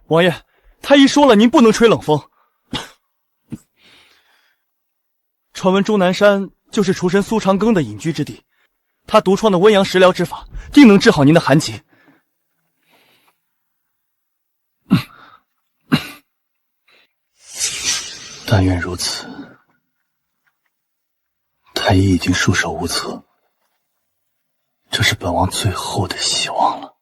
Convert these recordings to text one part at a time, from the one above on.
王爷，太医说了，您不能吹冷风。传闻终南山就是厨神苏长庚的隐居之地，他独创的温阳食疗之法，定能治好您的寒疾。但愿如此。太医已经束手无策，这是本王最后的希望了。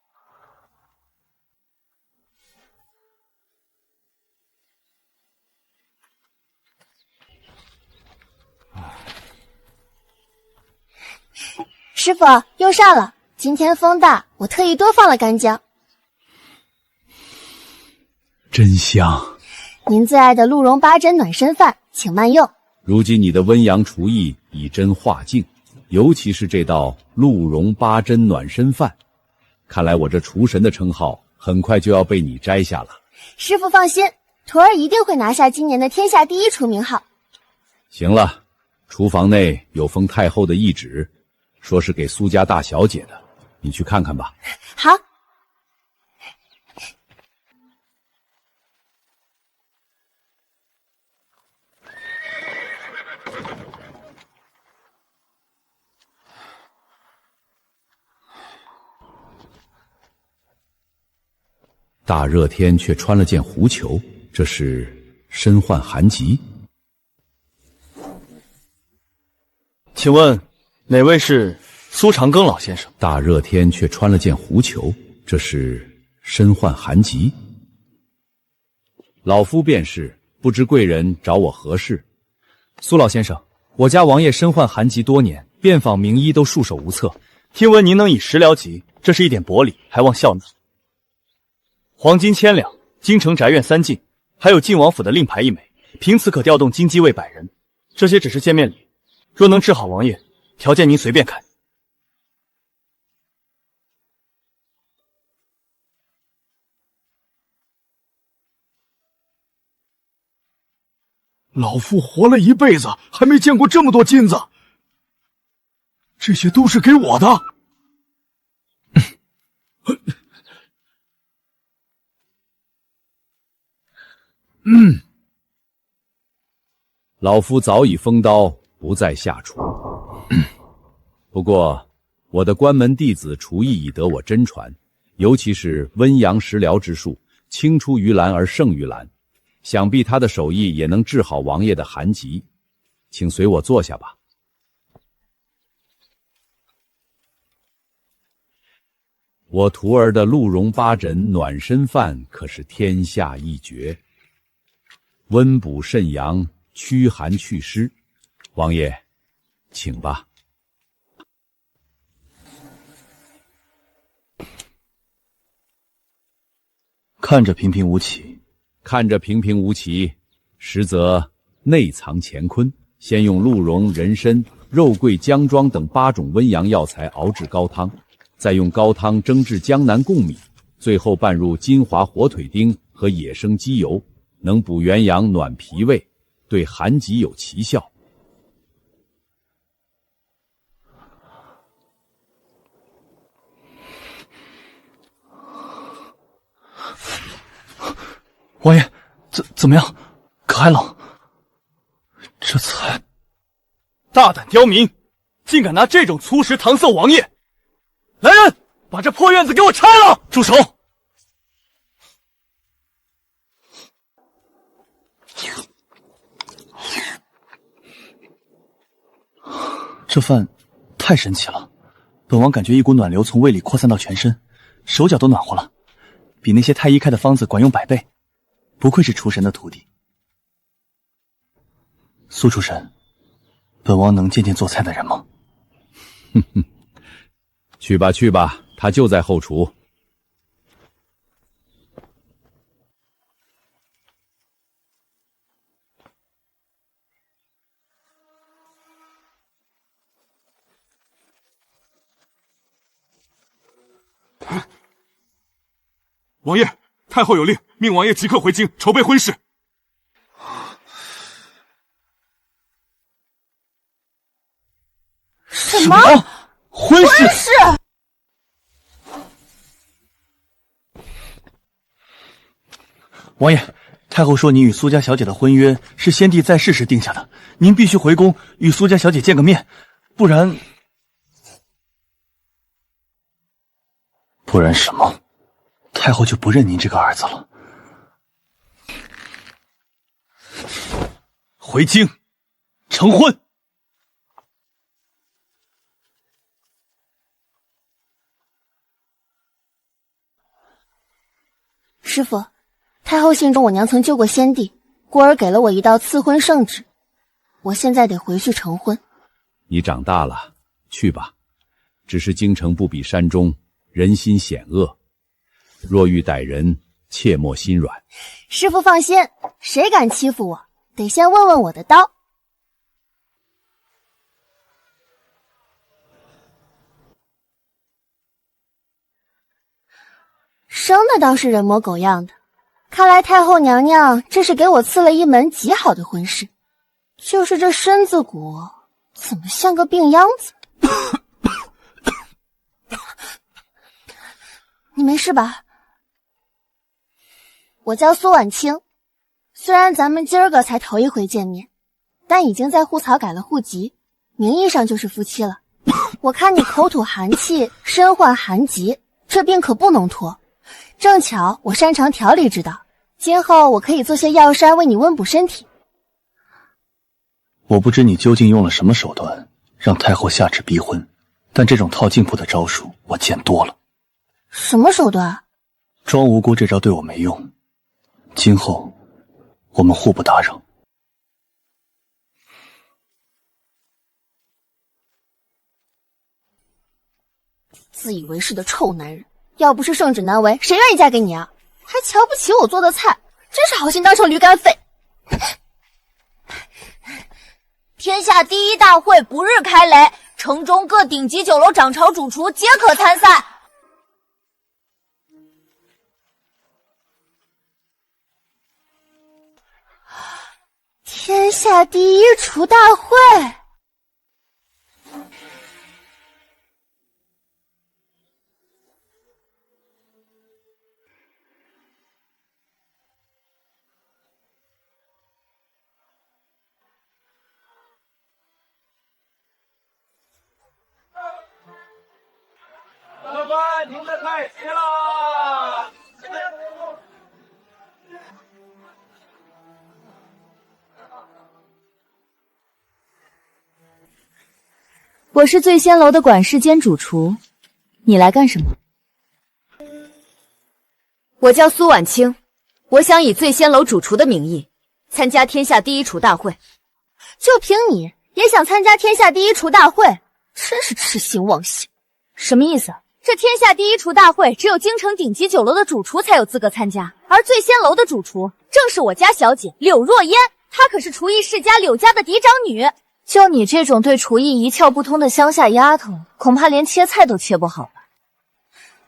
师傅，用膳了。今天风大，我特意多放了干姜。真香。您最爱的鹿茸八珍暖身饭，请慢用。如今你的温阳厨艺以真化境，尤其是这道鹿茸八珍暖身饭，看来我这厨神的称号很快就要被你摘下了。师傅放心，徒儿一定会拿下今年的天下第一厨名号。行了，厨房内有封太后的懿旨，说是给苏家大小姐的，你去看看吧。好。大热天却穿了件狐裘，这是身患寒疾。请问哪位是苏长庚老先生？大热天却穿了件狐裘，这是身患寒疾。老夫便是，不知贵人找我何事？苏老先生，我家王爷身患寒疾多年，遍访名医都束手无策。听闻您能以食疗疾，这是一点薄礼，还望笑纳。黄金1000两，京城宅院3进，还有晋王府的令牌1枚，凭此可调动金鸡卫100人。这些只是见面礼，若能治好王爷，条件您随便开。老夫活了一辈子，还没见过这么多金子，这些都是给我的。老夫早已封刀，不再下厨。不过，我的关门弟子厨艺已得我真传，尤其是温阳食疗之术，青出于蓝而胜于蓝。想必他的手艺也能治好王爷的寒疾，请随我坐下吧。我徒儿的鹿茸八珍暖身饭可是天下一绝，温补肾阳，驱寒祛湿。王爷，请吧。看着平平无奇，看着平平无奇，实则内藏乾坤。先用鹿茸、人参、肉桂、姜庄等8种温阳药材熬制高汤，再用高汤蒸制江南贡米，最后拌入金华火腿丁和野生鸡油，能补元阳、暖脾胃，对寒疾有奇效。王爷，怎么样？可还冷？这才大胆刁民，竟敢拿这种粗食搪塞王爷！来人，把这破院子给我拆了！住手！这饭太神奇了，本王感觉一股暖流从胃里扩散到全身，手脚都暖和了，比那些太医开的方子管用100倍。不愧是厨神的徒弟。苏厨神，本王能见见做菜的人吗？哼哼，去吧去吧，他就在后厨。王爷，太后有令，命王爷即刻回京筹备婚事。什么？婚事？王爷，太后说您与苏家小姐的婚约是先帝在世时定下的，您必须回宫与苏家小姐见个面，不然什么？太后就不认您这个儿子了。回京，成婚。师傅，太后信中我娘曾救过先帝，故而给了我一道赐婚圣旨，我现在得回去成婚。你长大了，去吧。只是京城不比山中，人心险恶，若欲逮人，切莫心软。师傅放心，谁敢欺负我，得先问问我的刀。生的倒是人模狗样的，看来太后娘娘这是给我赐了一门极好的婚事，就是这身子骨怎么像个病秧子？你没事吧？我叫苏婉清，虽然咱们今儿个才头一回见面，但已经在户曹改了户籍，名义上就是夫妻了。我看你口吐寒气，身患寒疾，这病可不能拖。正巧我擅长调理之道，今后我可以做些药膳为你温补身体。我不知你究竟用了什么手段让太后下旨逼婚，但这种套近乎的招数我见多了。什么手段？装无辜这招对我没用，今后我们互不打扰。自以为是的臭男人，要不是圣旨难违，谁愿意嫁给你啊？还瞧不起我做的菜，真是好心当成驴肝肺。天下第一大会不日开擂，城中各顶级酒楼掌勺主厨皆可参赛。天下第一厨大会，老板，您的菜齐了。我是醉仙楼的管事兼主厨，你来干什么？我叫苏婉清，我想以醉仙楼主厨的名义参加天下第一厨大会。就凭你也想参加天下第一厨大会，真是痴心妄想。什么意思？这天下第一厨大会只有京城顶级酒楼的主厨才有资格参加，而醉仙楼的主厨正是我家小姐柳若烟，她可是厨艺世家柳家的嫡长女。就你这种对厨艺一窍不通的乡下丫头，恐怕连切菜都切不好吧？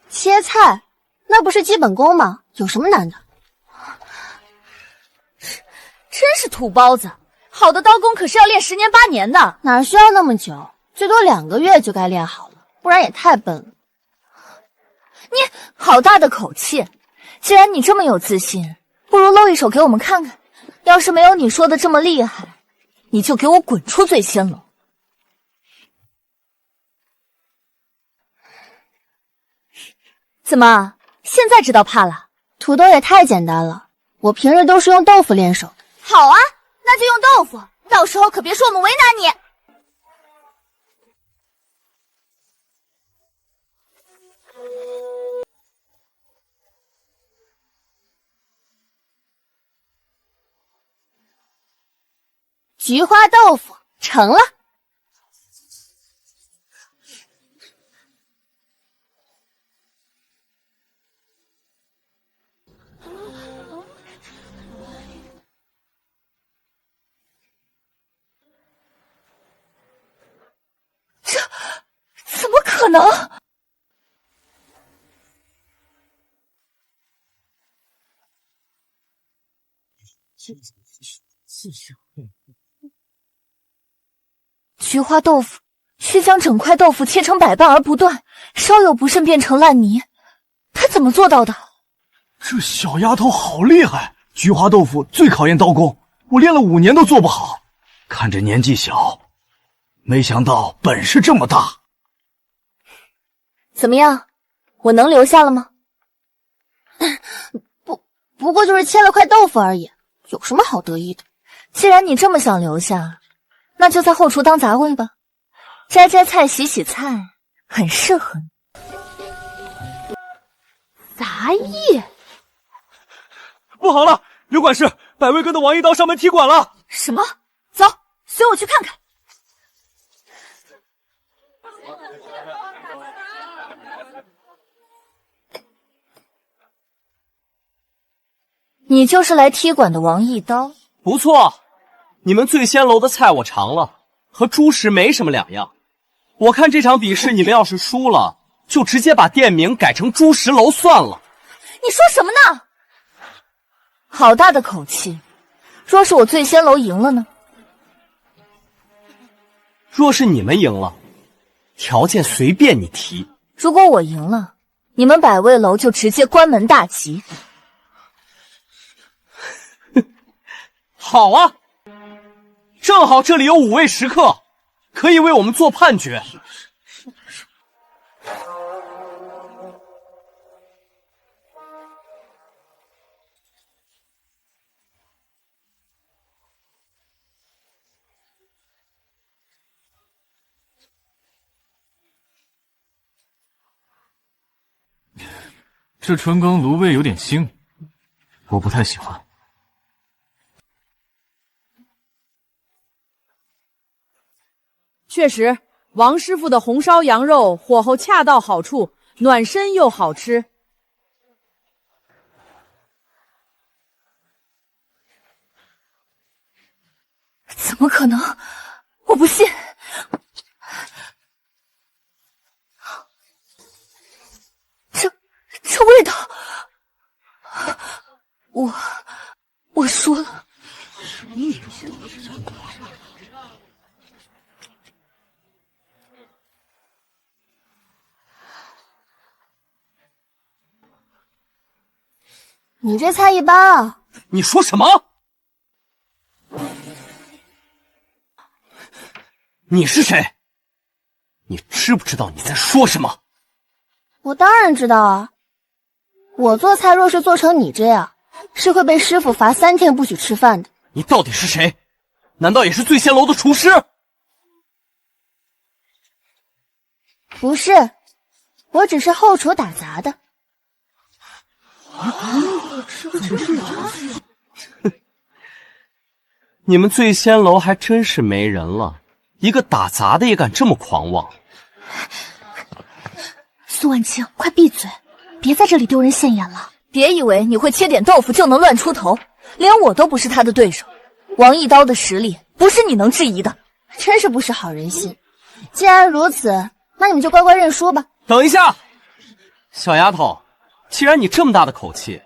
切菜那不是基本功吗？有什么难的？真是土包子，好的刀工可是要练10年8年的，哪需要那么久？最多2个月就该练好了，不然也太笨了。你好大的口气！既然你这么有自信，不如露一手给我们看看。要是没有你说的这么厉害，你就给我滚出醉仙楼！怎么现在知道怕了？土豆也太简单了，我平日都是用豆腐练手的。好啊，那就用豆腐，到时候可别说我们为难你。菊花豆腐成了。这怎么可能？菊花豆腐需将整块豆腐切成100瓣而不断，稍有不慎变成烂泥，他怎么做到的？这小丫头好厉害！菊花豆腐最考验刀工，我练了5年都做不好。看着年纪小，没想到本事这么大。怎么样，我能留下了吗？不过就是切了块豆腐而已，有什么好得意的？既然你这么想留下，那就在后厨当杂位吧，摘摘菜、洗洗菜，很适合你。杂役？不好了，刘管事，百味阁的王一刀上门踢馆了。什么？走，随我去看看。你就是来踢馆的王一刀？不错，你们醉仙楼的菜我尝了，和猪食没什么两样。我看这场比试你们要是输了，就直接把店名改成猪食楼算了。你说什么呢？好大的口气！若是我醉仙楼赢了呢？若是你们赢了，条件随便你提。如果我赢了，你们百味楼就直接关门大吉。好啊，正好这里有5位食客，可以为我们做判决。这纯羹炉味有点腥，我不太喜欢。确实，王师傅的红烧羊肉火候恰到好处，暖身又好吃。怎么可能？我不信！这味道，我输了。你这菜一般啊！你说什么？你是谁？你知不知道你在说什么？我当然知道啊！我做菜若是做成你这样，是会被师傅罚3天不许吃饭的。你到底是谁？难道也是醉仙楼的厨师？不是，我只是后厨打杂的。你们醉仙楼还真是没人了，一个打杂的也敢这么狂妄。苏万清，快闭嘴，别在这里丢人现眼了。别以为你会切点豆腐就能乱出头，连我都不是他的对手。王一刀的实力不是你能质疑的。真是不识好人心。既然如此，那你们就乖乖认输吧。等一下，小丫头，既然你这么大的口气，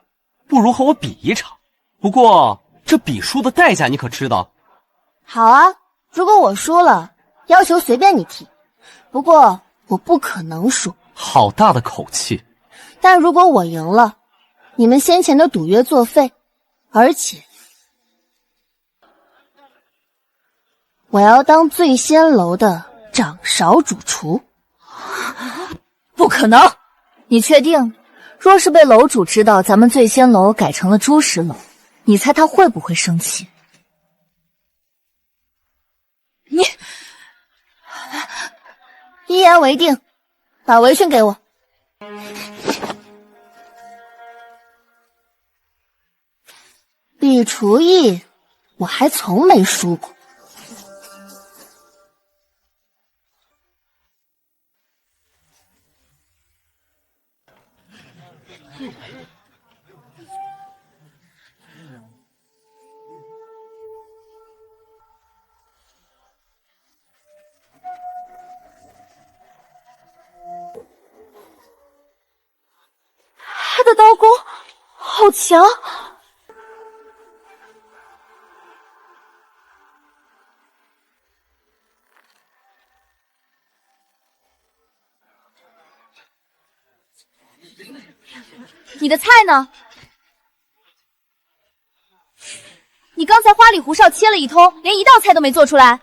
不如和我比一场。不过这比输的代价你可知道？好啊，如果我输了，要求随便你提。不过我不可能输。好大的口气！但如果我赢了，你们先前的赌约作废，而且我要当醉仙楼的掌勺主厨。不可能！你确定？若是被楼主知道咱们醉仙楼改成了猪食楼，你猜他会不会生气？你一言为定，把围裙给我。比厨艺，我还从没输过。他的刀工好强！你的菜呢？花里胡哨切了一通，连一道菜都没做出来。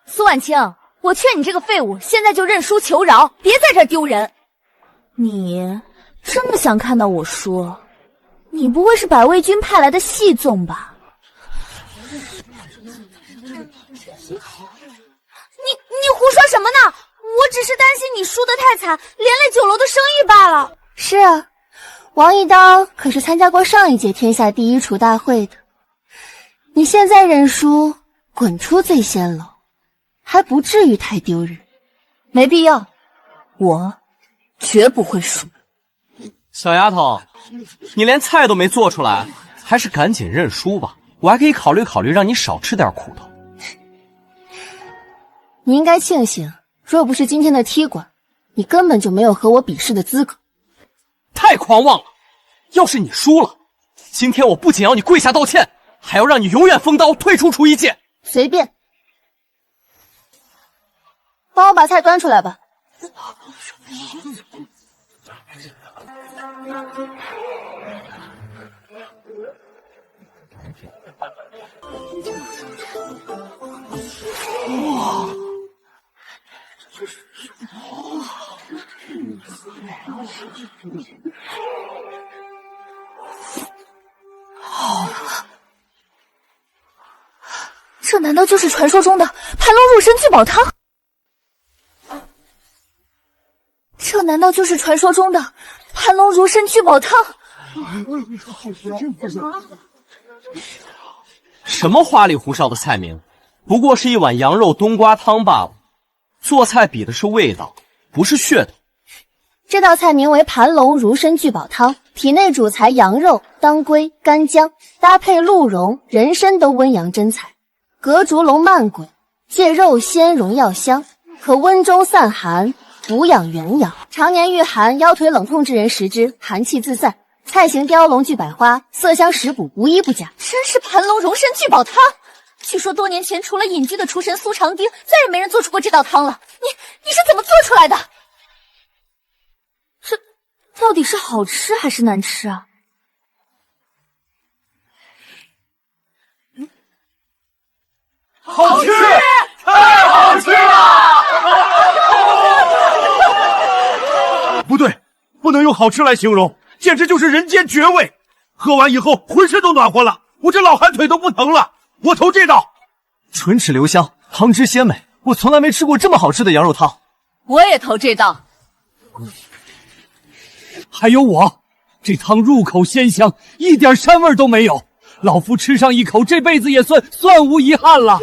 苏婉清，我劝你这个废物现在就认输求饶，别在这儿丢人。你这么想看到我输？你不会是百味君派来的细纵吧？你胡说什么呢？我只是担心你输得太惨，连累酒楼的生意罢了。是啊，王一刀可是参加过上一届天下第一厨大会的。你现在认输，滚出醉仙楼，还不至于太丢人。没必要，我绝不会输。小丫头，你连菜都没做出来，还是赶紧认输吧。我还可以考虑考虑，让你少吃点苦头。你应该庆幸，若不是今天的踢馆，你根本就没有和我比试的资格。太狂妄了！要是你输了，今天我不仅要你跪下道歉，还要让你永远封刀，退出厨艺界。随便，帮我把菜端出来吧。哇！这难道就是传说中的盘龙入参聚宝汤？这难道就是传说中的盘龙入参聚宝汤？什么花里胡哨的菜名，不过是一碗羊肉冬瓜汤罢了。做菜比的是味道，不是噱头。这道菜名为盘龙如参聚宝汤，体内主材羊肉、当归、干姜，搭配鹿茸、人参都温阳真材，隔竹龙慢滚，借肉鲜荣耀香，可温中散寒，补养元阳。常年遇寒、腰腿冷痛之人食之，寒气自散。菜型雕龙聚百花，色香食补，无一不佳。真是盘龙荣参聚宝汤！据说多年前除了隐居的厨神苏长丁，再也没人做出过这道汤了。你是怎么做出来的？这到底是好吃还是难吃啊？好吃，太好吃了！不对，不能用好吃来形容，简直就是人间绝味。喝完以后浑身都暖和了，我这老寒腿都不疼了。我投这道。唇齿留香，汤汁鲜美，我从来没吃过这么好吃的羊肉汤。我也投这道。还有我，这汤入口鲜香，一点膻味都没有。老夫吃上一口，这辈子也算无遗憾了。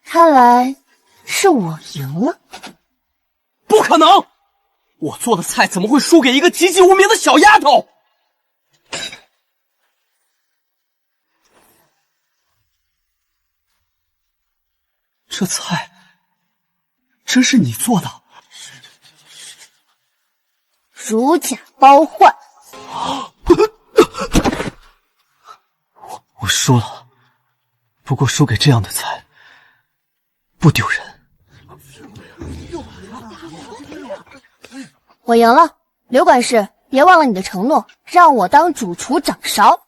看来是我赢了。不可能！我做的菜怎么会输给一个籍籍无名的小丫头？这菜真是你做的？如假包换。我输了，不过输给这样的菜不丢人。我赢了，刘管事，别忘了你的承诺，让我当主厨掌勺。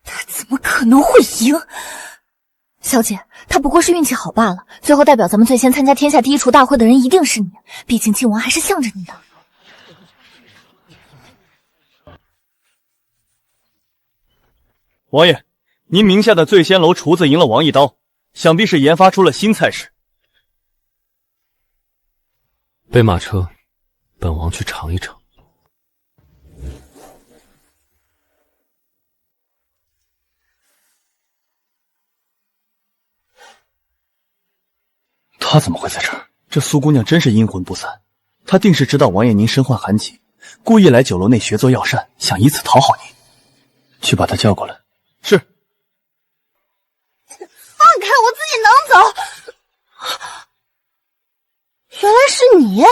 他怎么可能会赢？小姐，他不过是运气好罢了。最后代表咱们最先参加天下第一厨大会的人一定是你，毕竟靖王还是向着你的。王爷，您名下的醉仙楼厨子赢了王一刀，想必是研发出了新菜式。备马车，本王去尝一尝。她怎么会在这儿？这苏姑娘真是阴魂不散，她定是知道王爷您身患寒疾，故意来酒楼内学做药膳，想以此讨好您。去把她叫过来。是。放开我，自己能走。原来是你，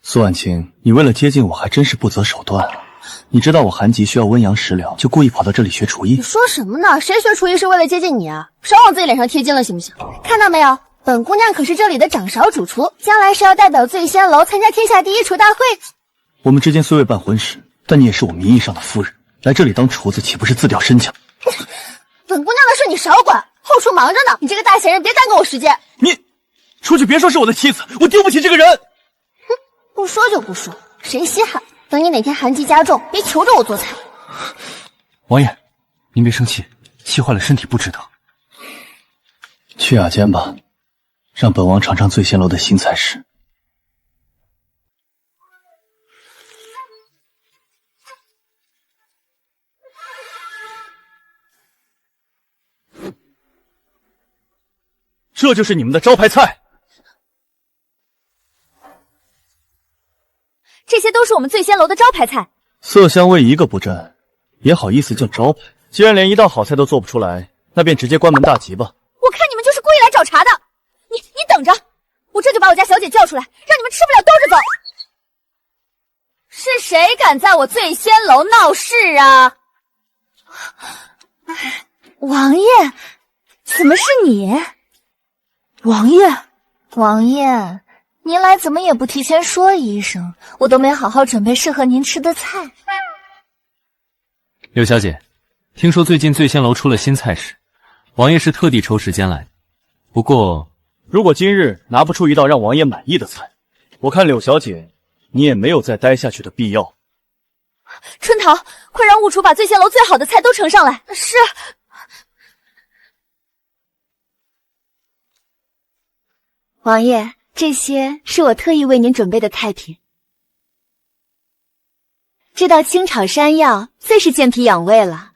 苏婉清，你为了接近我还真是不择手段了。你知道我韩吉需要温阳食疗，就故意跑到这里学厨艺。你说什么呢？谁学厨艺是为了接近你啊？少往自己脸上贴金了，行不行？看到没有，本姑娘可是这里的掌勺主厨，将来是要代表醉仙楼参加天下第一厨大会。我们之间虽未办婚事，但你也是我名义上的夫人，来这里当厨子，岂不是自掉身价？本姑娘的事你少管，后厨忙着呢。你这个大闲人，别耽搁我时间。你出去别说是我的妻子，我丢不起这个人。哼，不说就不说，谁稀罕？等你哪天寒疾加重，别求着我做菜。王爷，您别生气，气坏了身体不值得。去雅间吧，让本王尝尝醉仙楼的新菜式。这就是你们的招牌菜？这些都是我们醉仙楼的招牌菜，色香味一个不沾，也好意思叫招牌？既然连一道好菜都做不出来，那便直接关门大吉吧。我看你们就是故意来找茬的。你等着，我这就把我家小姐叫出来，让你们吃不了兜着走。是谁敢在我醉仙楼闹事啊？王爷，怎么是你？王爷，您来怎么也不提前说一声，我都没好好准备适合您吃的菜。柳小姐，听说最近醉仙楼出了新菜式，王爷是特地抽时间来的。不过，如果今日拿不出一道让王爷满意的菜，我看柳小姐你也没有再待下去的必要。春桃，快让务厨把醉仙楼最好的菜都呈上来。是。王爷，这些是我特意为您准备的菜品。这道清炒山药最是健脾养胃了。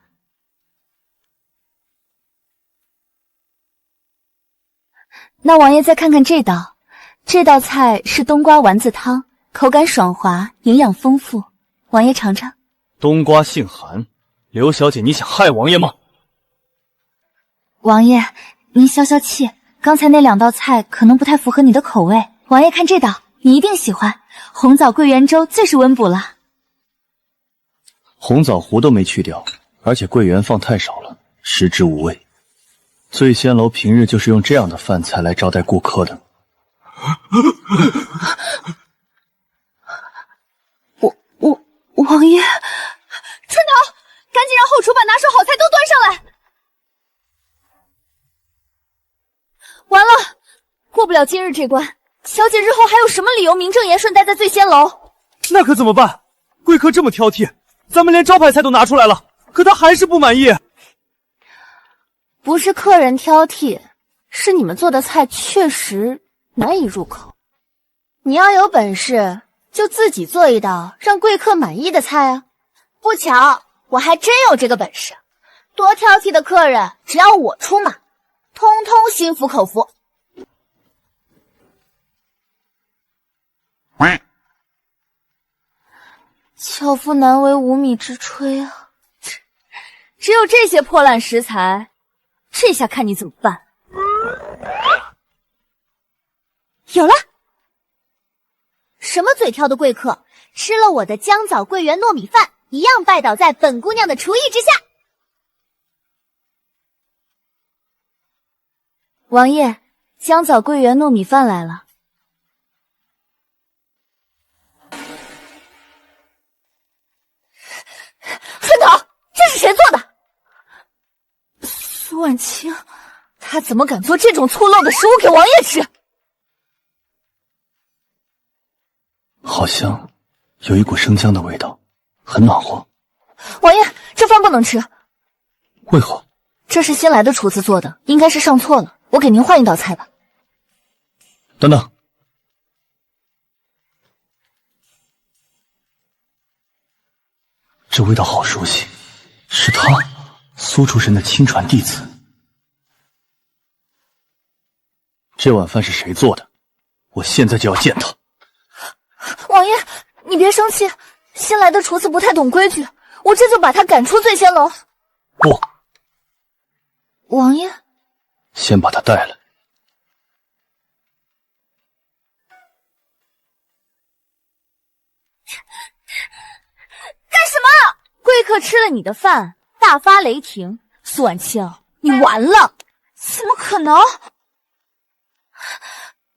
那王爷再看看这道，这道菜是冬瓜丸子汤，口感爽滑，营养丰富。王爷尝尝。冬瓜性寒，刘小姐你想害王爷吗？王爷，您消消气。刚才那两道菜可能不太符合你的口味，王爷看这道，你一定喜欢。红枣桂圆粥最是温补了。红枣核都没去掉，而且桂圆放太少了，食之无味。醉仙楼平日就是用这样的饭菜来招待顾客的。王爷，春桃，赶紧让后厨把拿手好菜都端上来。完了，过不了今日这关，小姐日后还有什么理由名正言顺待在醉仙楼？那可怎么办？贵客这么挑剔，咱们连招牌菜都拿出来了，可他还是不满意。不是客人挑剔，是你们做的菜确实难以入口。你要有本事，就自己做一道让贵客满意的菜啊！不巧，我还真有这个本事。多挑剔的客人，只要我出马，通通心服口服。巧妇难为无米之炊啊！只有这些破烂食材，这下看你怎么办。有了！什么嘴挑的贵客，吃了我的姜枣桂圆糯米饭，一样拜倒在本姑娘的厨艺之下。王爷，姜枣桂圆糯米饭来了。春桃，这是谁做的？苏婉清，他怎么敢做这种粗陋的食物给王爷吃？好香，有一股生姜的味道，很暖和。王爷，这饭不能吃。为何？这是新来的厨子做的，应该是上错了。我给您换一道菜吧。等等，这味道好熟悉，是他，苏厨神的亲传弟子。这碗饭是谁做的？我现在就要见他。王爷，你别生气，新来的厨子不太懂规矩，我这就把他赶出醉仙楼。不，王爷，先把他带来。干什么？吃了你的饭，大发雷霆。苏婉清，你完了！怎么可能？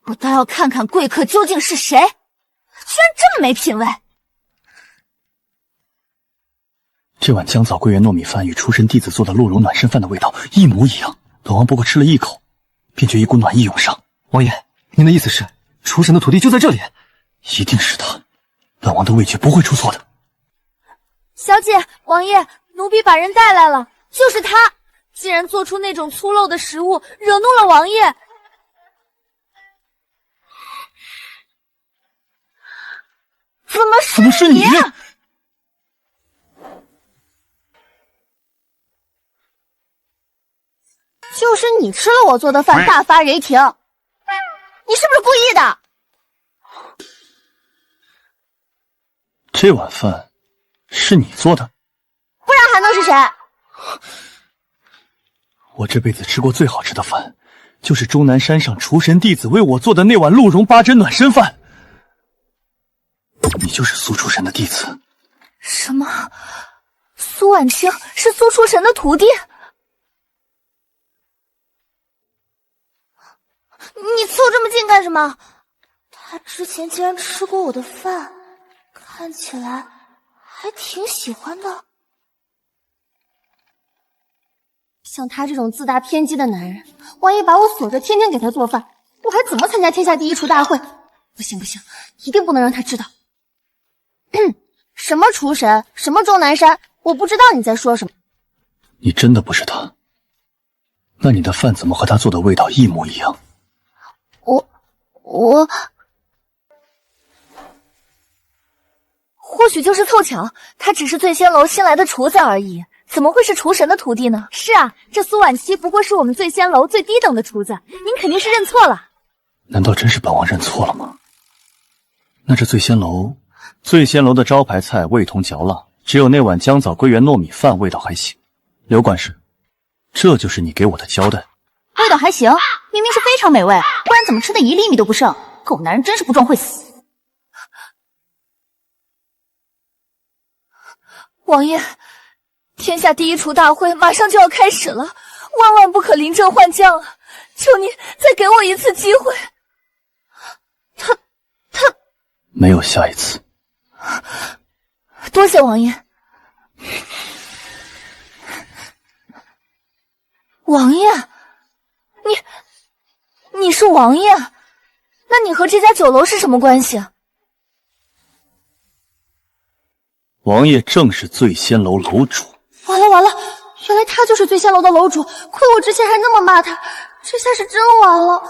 我倒要看看贵客究竟是谁，居然这么没品位！这碗姜枣桂圆糯米饭与厨神弟子做的鹿茸暖身饭的味道一模一样，本王不过吃了一口，便觉一股暖意涌上。王爷，您的意思是，厨神的徒弟就在这里？一定是他，本王的味觉不会出错的。小姐，王爷，奴婢把人带来了，就是他。竟然做出那种粗陋的食物，惹怒了王爷。怎么是你？就是你吃了我做的饭，大发雷霆，你是不是故意的？这碗饭是你做的？不然还能是谁？我这辈子吃过最好吃的饭，就是终南山上厨神弟子为我做的那碗鹿茸八珍暖身饭。你就是苏厨神的弟子？什么？苏婉清是苏厨神的徒弟？你凑这么近干什么？他之前竟然吃过我的饭，看起来还挺喜欢的。像他这种自大偏激的男人，万一把我锁着，天天给他做饭，我还怎么参加天下第一厨大会？不行，一定不能让他知道。什么厨神，什么钟南山，我不知道你在说什么。你真的不是他？那你的饭怎么和他做的味道一模一样？我或许就是凑巧，他只是醉仙楼新来的厨子而已，怎么会是厨神的徒弟呢？是啊，这苏婉清不过是我们醉仙楼最低等的厨子，您肯定是认错了。难道真是本王认错了吗？那这醉仙楼的招牌菜味同嚼蜡，只有那碗姜枣桂圆糯米饭味道还行。刘管事，这就是你给我的交代。味道还行，明明是非常美味，不然怎么吃的1厘米都不剩？狗男人真是不壮会死。王爷，天下第一厨大会马上就要开始了，万万不可临阵换将啊！求您再给我一次机会。他没有下一次。多谢王爷。王爷，你是王爷，那你和这家酒楼是什么关系啊？王爷正是醉仙楼楼主。完了，原来他就是醉仙楼的楼主，亏我之前还那么骂他，这下是真完了。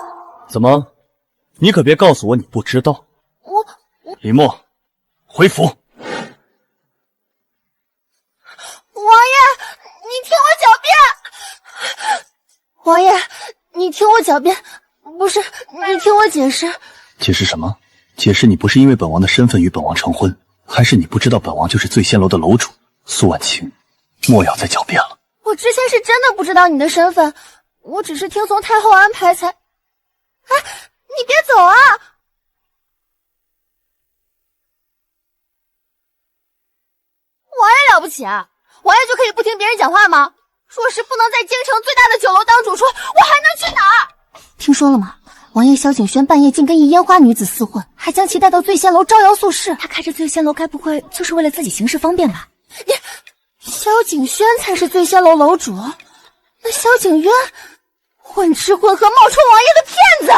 怎么？你可别告诉我你不知道。李默，回府。王爷，你听我狡辩！王爷，你听我狡辩，不是，你听我解释。解释什么？解释你不是因为本王的身份与本王成婚，还是你不知道本王就是醉仙楼的楼主苏婉清？莫要再狡辩了。我之前是真的不知道你的身份，我只是听从太后安排才……哎，你别走啊！王爷了不起啊？王爷就可以不听别人讲话吗？若是不能在京城最大的酒楼当主厨，我还能去哪儿？听说了吗？王爷萧景轩半夜竟跟一烟花女子厮混，还将其带到醉仙楼招摇宿市。他开着醉仙楼，该不会就是为了自己行事方便吧？萧景轩才是醉仙楼楼主，那萧景渊混吃混喝，冒充王爷的骗子。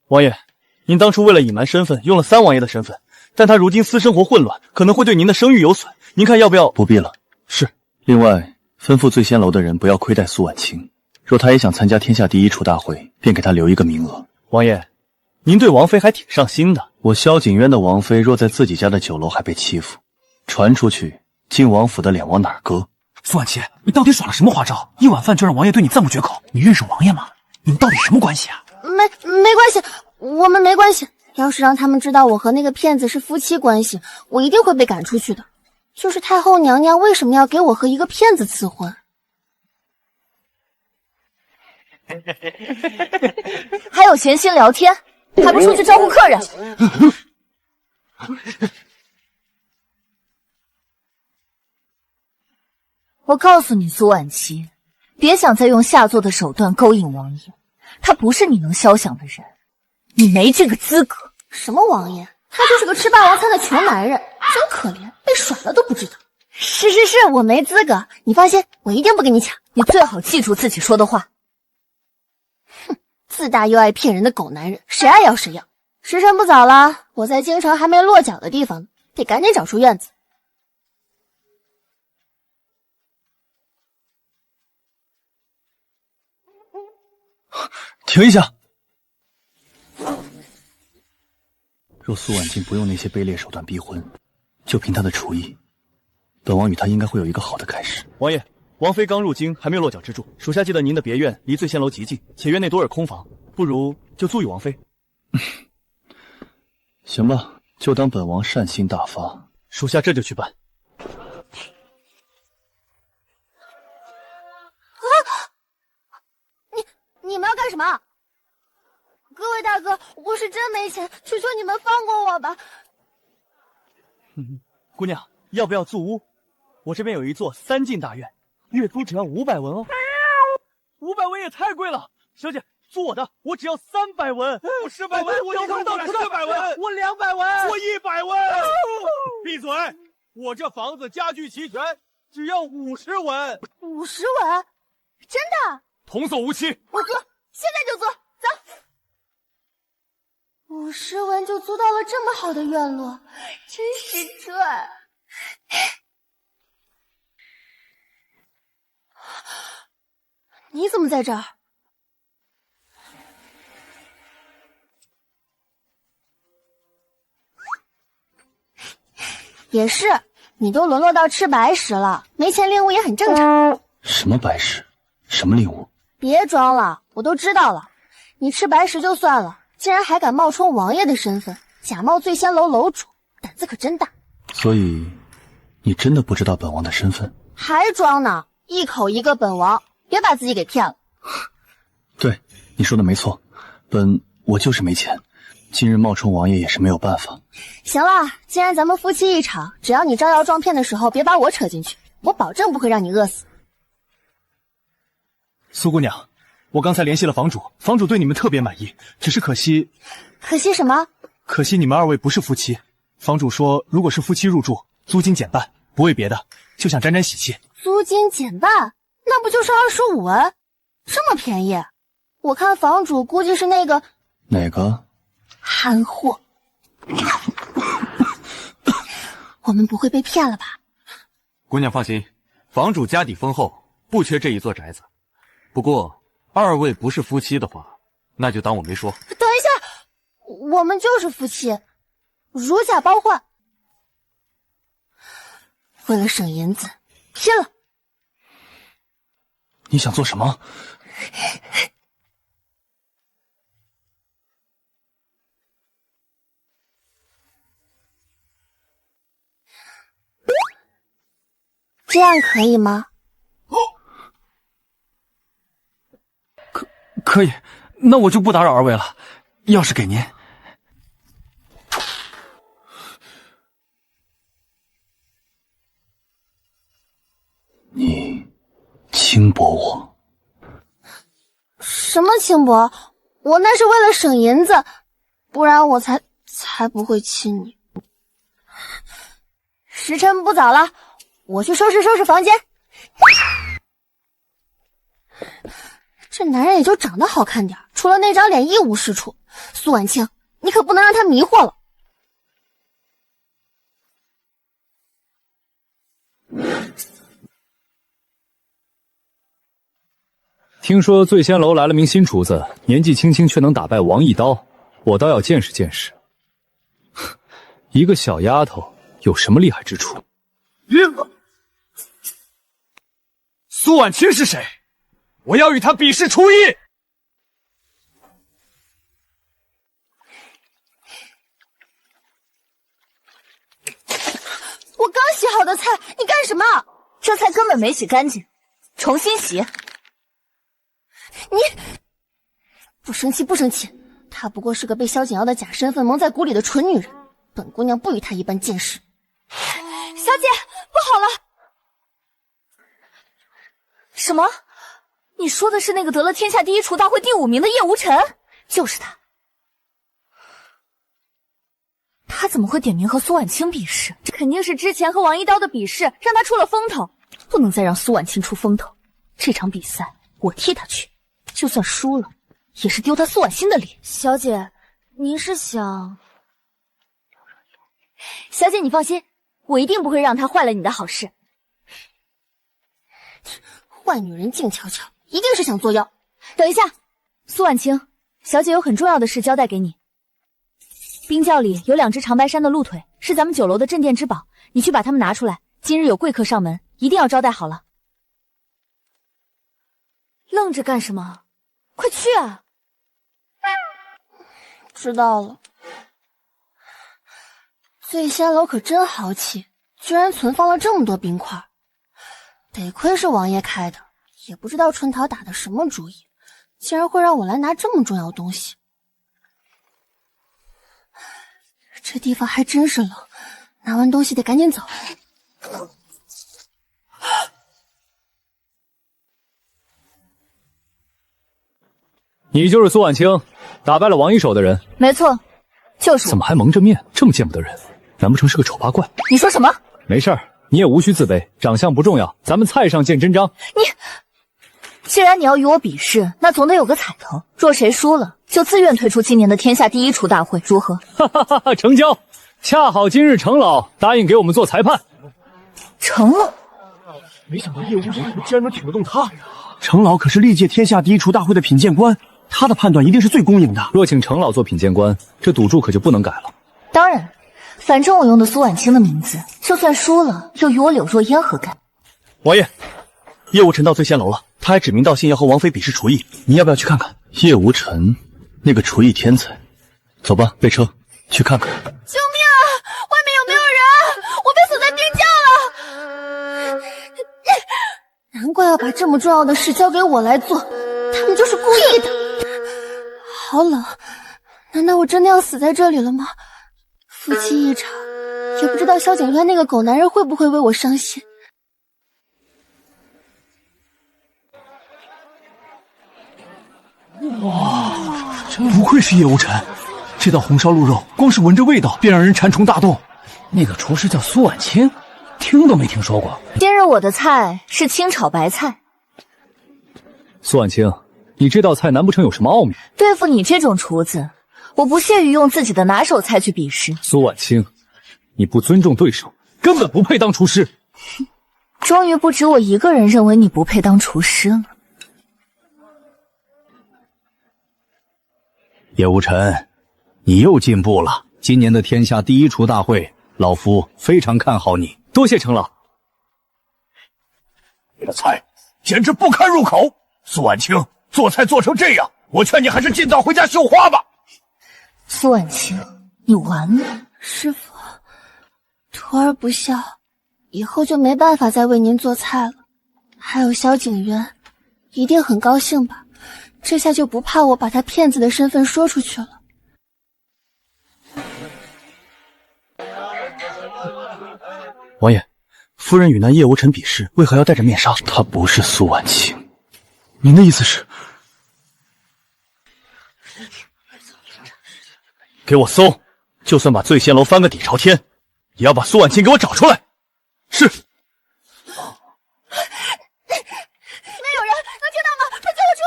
王爷，您当初为了隐瞒身份，用了3王爷的身份，但他如今私生活混乱，可能会对您的声誉有损，您看要不要？不必了。是。另外，吩咐醉仙楼的人不要亏待苏婉清，若他也想参加天下第一厨大会，便给他留一个名额。王爷，您对王妃还挺上心的。我萧景渊的王妃若在自己家的酒楼还被欺负，传出去，晋王府的脸往哪儿搁？苏婉清，你到底耍了什么花招？一碗饭就让王爷对你这么绝口？你认识王爷吗？你们到底什么关系啊？没关系，我们没关系。要是让他们知道我和那个骗子是夫妻关系，我一定会被赶出去的。就是太后娘娘为什么要给我和一个骗子赐婚？还有闲心聊天，还不出去招呼客人？我告诉你，苏婉琪，别想再用下作的手段勾引王爷，他不是你能肖想的人，你没这个资格。什么王爷？他就是个吃霸王餐的穷男人，真可怜，被甩了都不知道。是，我没资格，你放心，我一定不跟你抢。你最好记住自己说的话。哼，自大又爱骗人的狗男人，谁爱要谁要。时辰不早了，我在京城还没落脚的地方呢，得赶紧找出院子。停一下！若苏婉清不用那些卑劣手段逼婚，就凭她的厨艺，本王与她应该会有一个好的开始。王爷，王妃刚入京，还没有落脚之处，属下记得您的别院离醉仙楼极近，且院内多有空房，不如就租与王妃。行吧，就当本王善心大发，属下这就去办。你们要干什么？各位大哥，我是真没钱，求求你们放过我吧。姑娘，要不要租屋？我这边有一座3进大院，月租只要500文哦。500文也太贵了，小姐，租我的，我只要300文。50百文，我看到400文，我200文，我100文。闭嘴！我这房子家具齐全，只要50文。50文？真的？童叟无欺。我租，现在就租，走。50文就租到了这么好的院落，真是赚。你怎么在这儿？也是，你都沦落到吃白食了，没钱领物也很正常。什么白食？什么令物？别装了，我都知道了。你吃白食就算了，竟然还敢冒充王爷的身份，假冒醉仙楼楼主，胆子可真大。所以，你真的不知道本王的身份？还装呢？一口一个本王，别把自己给骗了。对，你说的没错，我就是没钱，今日冒充王爷也是没有办法。行了，既然咱们夫妻一场，只要你招摇撞骗的时候别把我扯进去，我保证不会让你饿死。苏姑娘，我刚才联系了房主，房主对你们特别满意，只是可惜什么？可惜你们2位不是夫妻。房主说，如果是夫妻入住，租金减半，不为别的，就想沾沾喜气。租金减半，那不就是25文？这么便宜？我看房主估计是那个哪个憨货。我们不会被骗了吧？姑娘放心，房主家底丰厚，不缺这一座宅子。不过2位不是夫妻的话，那就当我没说。等一下，我们就是夫妻，如假包换。为了省银子，拼了！你想做什么？这样可以吗？可以，那我就不打扰2位了。钥匙给您。你轻薄我？什么轻薄？我那是为了省银子，不然我才不会亲你。时辰不早了，我去收拾房间。这男人也就长得好看点，除了那张脸一无是处。苏婉清，你可不能让他迷惑了。听说醉仙楼来了名新厨子，年纪轻轻却能打败王一刀，我倒要见识见识。一个小丫头有什么厉害之处？苏婉清是谁？我要与她比试厨艺。我刚洗好的菜，你干什么？这菜根本没洗干净，重新洗。你不生气，她不过是个被萧景瑶的假身份蒙在鼓里的蠢女人，本姑娘不与她一般见识。小姐，不好了！什么？你说的是那个得了天下第一厨大会第5名的叶无尘？就是他。他怎么会点名和苏婉清比试？这肯定是之前和王一刀的比试让他出了风头，不能再让苏婉清出风头。这场比赛我替他去，就算输了，也是丢他苏婉清的脸。小姐，您是想……小姐，你放心，我一定不会让他坏了你的好事。坏女人静悄悄，一定是想作妖。等一下，苏婉清，小姐有很重要的事交代给你。冰窖里有2只长白山的鹿腿，是咱们酒楼的镇店之宝，你去把它们拿出来。今日有贵客上门，一定要招待好了。愣着干什么？快去啊！知道了。醉仙楼可真豪气，居然存放了这么多冰块。得亏是王爷开的，也不知道春桃打的什么主意，竟然会让我来拿这么重要的东西。这地方还真是冷，拿完东西得赶紧走。你就是苏婉清，打败了王一手的人。没错，就是我。怎么还蒙着面？这么见不得人，难不成是个丑八怪？你说什么？没事儿，你也无需自卑，长相不重要，咱们菜上见真章。既然你要与我比试，那总得有个彩头。若谁输了，就自愿退出今年的天下第一厨大会，如何？哈哈哈哈！成交！恰好今日程老答应给我们做裁判。程老，没想到叶无尘竟然能挺得动他。程老可是历届天下第一厨大会的品鉴官，他的判断一定是最公允的。若请程老做品鉴官，这赌注可就不能改了。当然，反正我用的苏婉清的名字，就算输了，又与我柳若烟何干？王爷，叶无尘到醉仙楼了，他还指名道姓要和王妃比试厨艺，你要不要去看看？叶无尘，那个厨艺天才。走吧，备车去看看。救命啊！外面有没有人？我被锁在冰窖了。难怪要把这么重要的事交给我来做，他们就是故意的。好冷，难道我真的要死在这里了吗？夫妻一场，也不知道萧景渊那个狗男人会不会为我伤心。哇，真不愧是叶无尘，这道红烧鹿肉光是闻着味道便让人馋虫大动。那个厨师叫苏婉清，听都没听说过。今日我的菜是清炒白菜。苏婉清，你这道菜难不成有什么奥秘？对付你这种厨子，我不屑于用自己的拿手菜去比试。苏婉清，你不尊重对手，根本不配当厨师。终于不止我一个人认为你不配当厨师了。叶无尘，你又进步了。今年的天下第一厨大会，老夫非常看好你。多谢程老。这菜简直不堪入口。苏婉清做菜做成这样，我劝你还是尽早回家绣花吧。苏婉清，你完了。师傅，徒儿不孝，以后就没办法再为您做菜了。还有萧景渊，一定很高兴吧？这下就不怕我把他骗子的身份说出去了。王爷，夫人与那叶无尘比试，为何要戴着面纱？她不是苏婉清。您的意思是？给我搜！就算把醉仙楼翻个底朝天，也要把苏婉清给我找出来。是。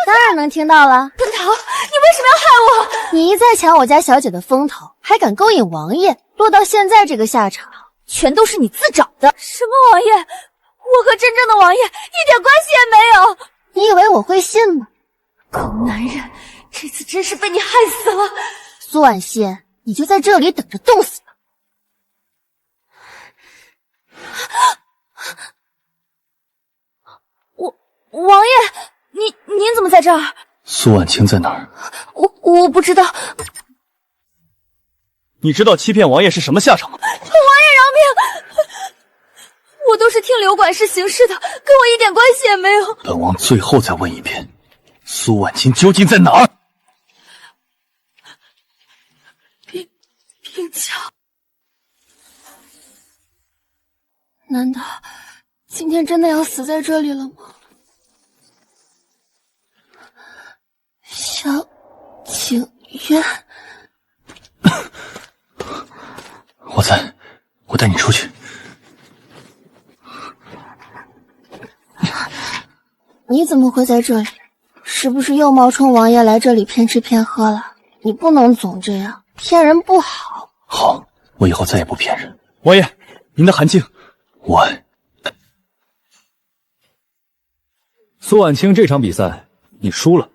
当然能听到了。春桃，你为什么要害我？你一再抢我家小姐的风头，还敢勾引王爷，落到现在这个下场，全都是你自找的。什么王爷？我和真正的王爷一点关系也没有。你以为我会信吗？狗男人，这次真是被你害死了。苏婉欣，你就在这里等着冻死吧。王爷，您怎么在这儿？苏婉清在哪儿？我不知道。你知道欺骗王爷是什么下场吗？王爷饶命！我都是听刘管事行事的，跟我一点关系也没有。本王最后再问一遍，苏婉清究竟在哪儿？冰窖。难道今天真的要死在这里了吗？渊，我在，我带你出去。你怎么会在这里？是不是又冒充王爷来这里骗吃骗喝了？你不能总这样，骗人不好。好，我以后再也不骗人。王爷，您的韩庆。苏婉清，这场比赛你输了。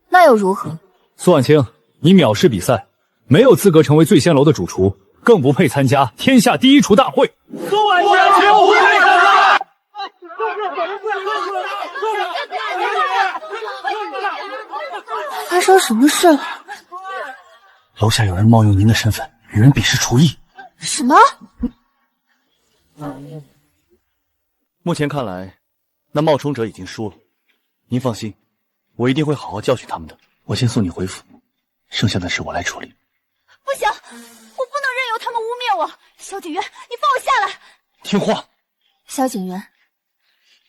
那又如何？苏婉清，你藐视比赛，没有资格成为醉仙楼的主厨，更不配参加天下第一厨大会。苏婉清无罪可杀！发生什么事了？楼下有人冒用您的身份与人比试厨艺。什么？目前看来，那冒充者已经输了。您放心，我一定会好好教训他们的。我先送你回府，剩下的事我来处理。不行，我不能任由他们污蔑我。萧景渊，你放我下来！听话。萧景渊，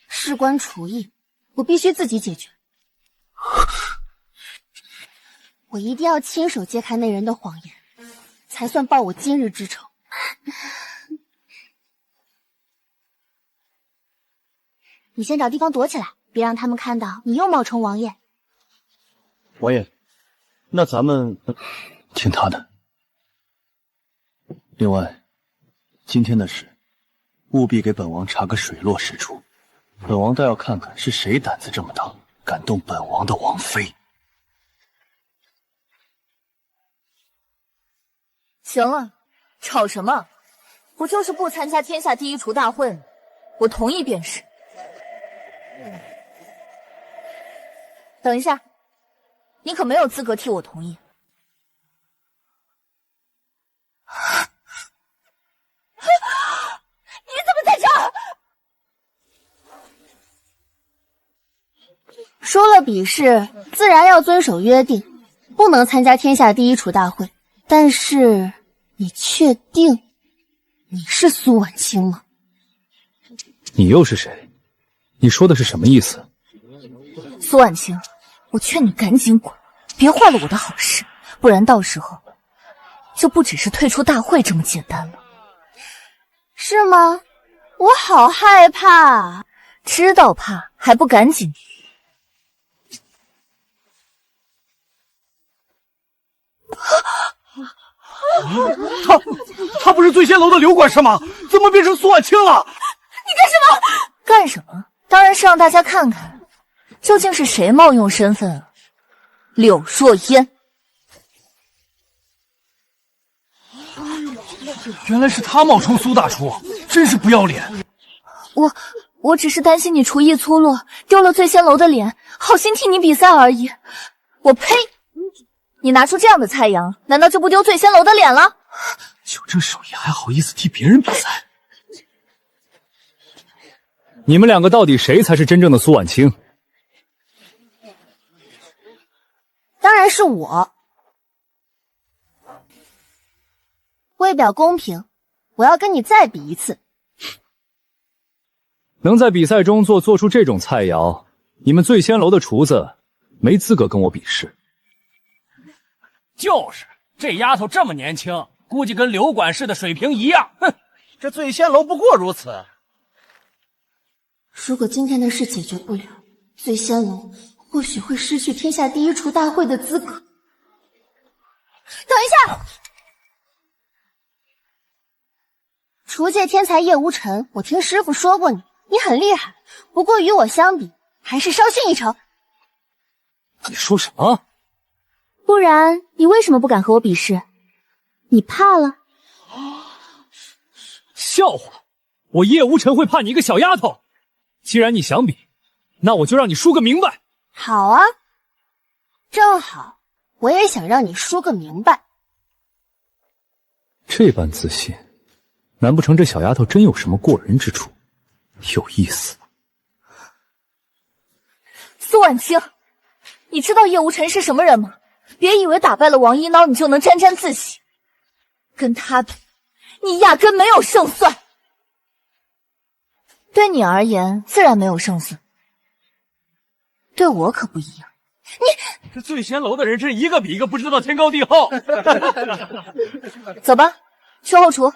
事关厨艺，我必须自己解决。我一定要亲手揭开那人的谎言，才算报我今日之仇。你先找地方躲起来，别让他们看到你又冒充王爷。王爷，那咱们听他的。另外，今天的事，务必给本王查个水落石出。本王倒要看看是谁胆子这么大，敢动本王的王妃。行了，吵什么？不就是不参加天下第一厨大会吗？我同意便是。等一下，你可没有资格替我同意。你怎么在这儿？输了比试，自然要遵守约定，不能参加天下第一厨大会。但是，你确定你是苏婉清吗？你又是谁？你说的是什么意思？苏婉清，我劝你赶紧滚，别坏了我的好事，不然到时候就不只是退出大会这么简单了。是吗？我好害怕。知道怕还不赶紧？他不是醉仙楼的刘管事吗？怎么变成苏婉清了？你干什么？干什么？当然是让大家看看，究竟是谁冒用身份啊？柳若烟。原来是他冒充苏大厨，真是不要脸。我只是担心你厨艺粗鲁，丢了醉仙楼的脸，好心替你比赛而已。我呸！你拿出这样的菜肴，难道就不丢醉仙楼的脸了？就这手艺还好意思替别人比赛？你们两个到底谁才是真正的苏婉清？当然是我。为表公平，我要跟你再比一次。能在比赛中做出这种菜肴，你们醉仙楼的厨子没资格跟我比试。就是这丫头这么年轻，估计跟刘管事的水平一样。哼，这醉仙楼不过如此。如果今天的事解决不了，醉仙楼或许会失去天下第一厨大会的资格。等一下，厨界天才叶无尘，我听师傅说过你很厉害，不过与我相比，还是稍逊一筹。你说什么？不然你为什么不敢和我比试？你怕了？笑话！我叶无尘会怕你一个小丫头？既然你想比，那我就让你输个明白。好啊，正好，我也想让你输个明白。这般自信，难不成这小丫头真有什么过人之处？有意思。苏婉清，你知道叶无尘是什么人吗？别以为打败了王一孬你就能沾沾自喜，跟他比，你压根没有胜算。对你而言自然没有胜算，对我可不一样。你这醉仙楼的人真一个比一个不知道天高地厚。走吧，去后厨。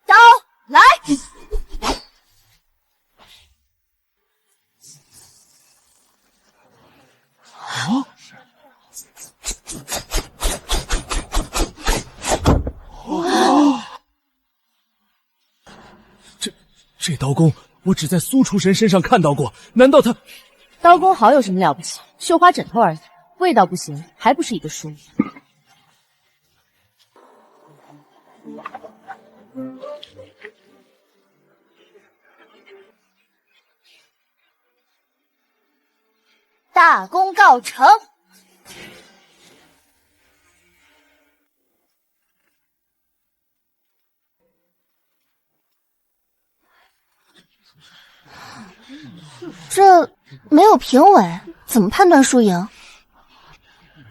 刀来！啊！哦！这刀工，我只在苏厨神身上看到过，难道他……刀工好有什么了不起？绣花枕头而已，味道不行，还不是一个输。大功告成。这没有评委，怎么判断输赢？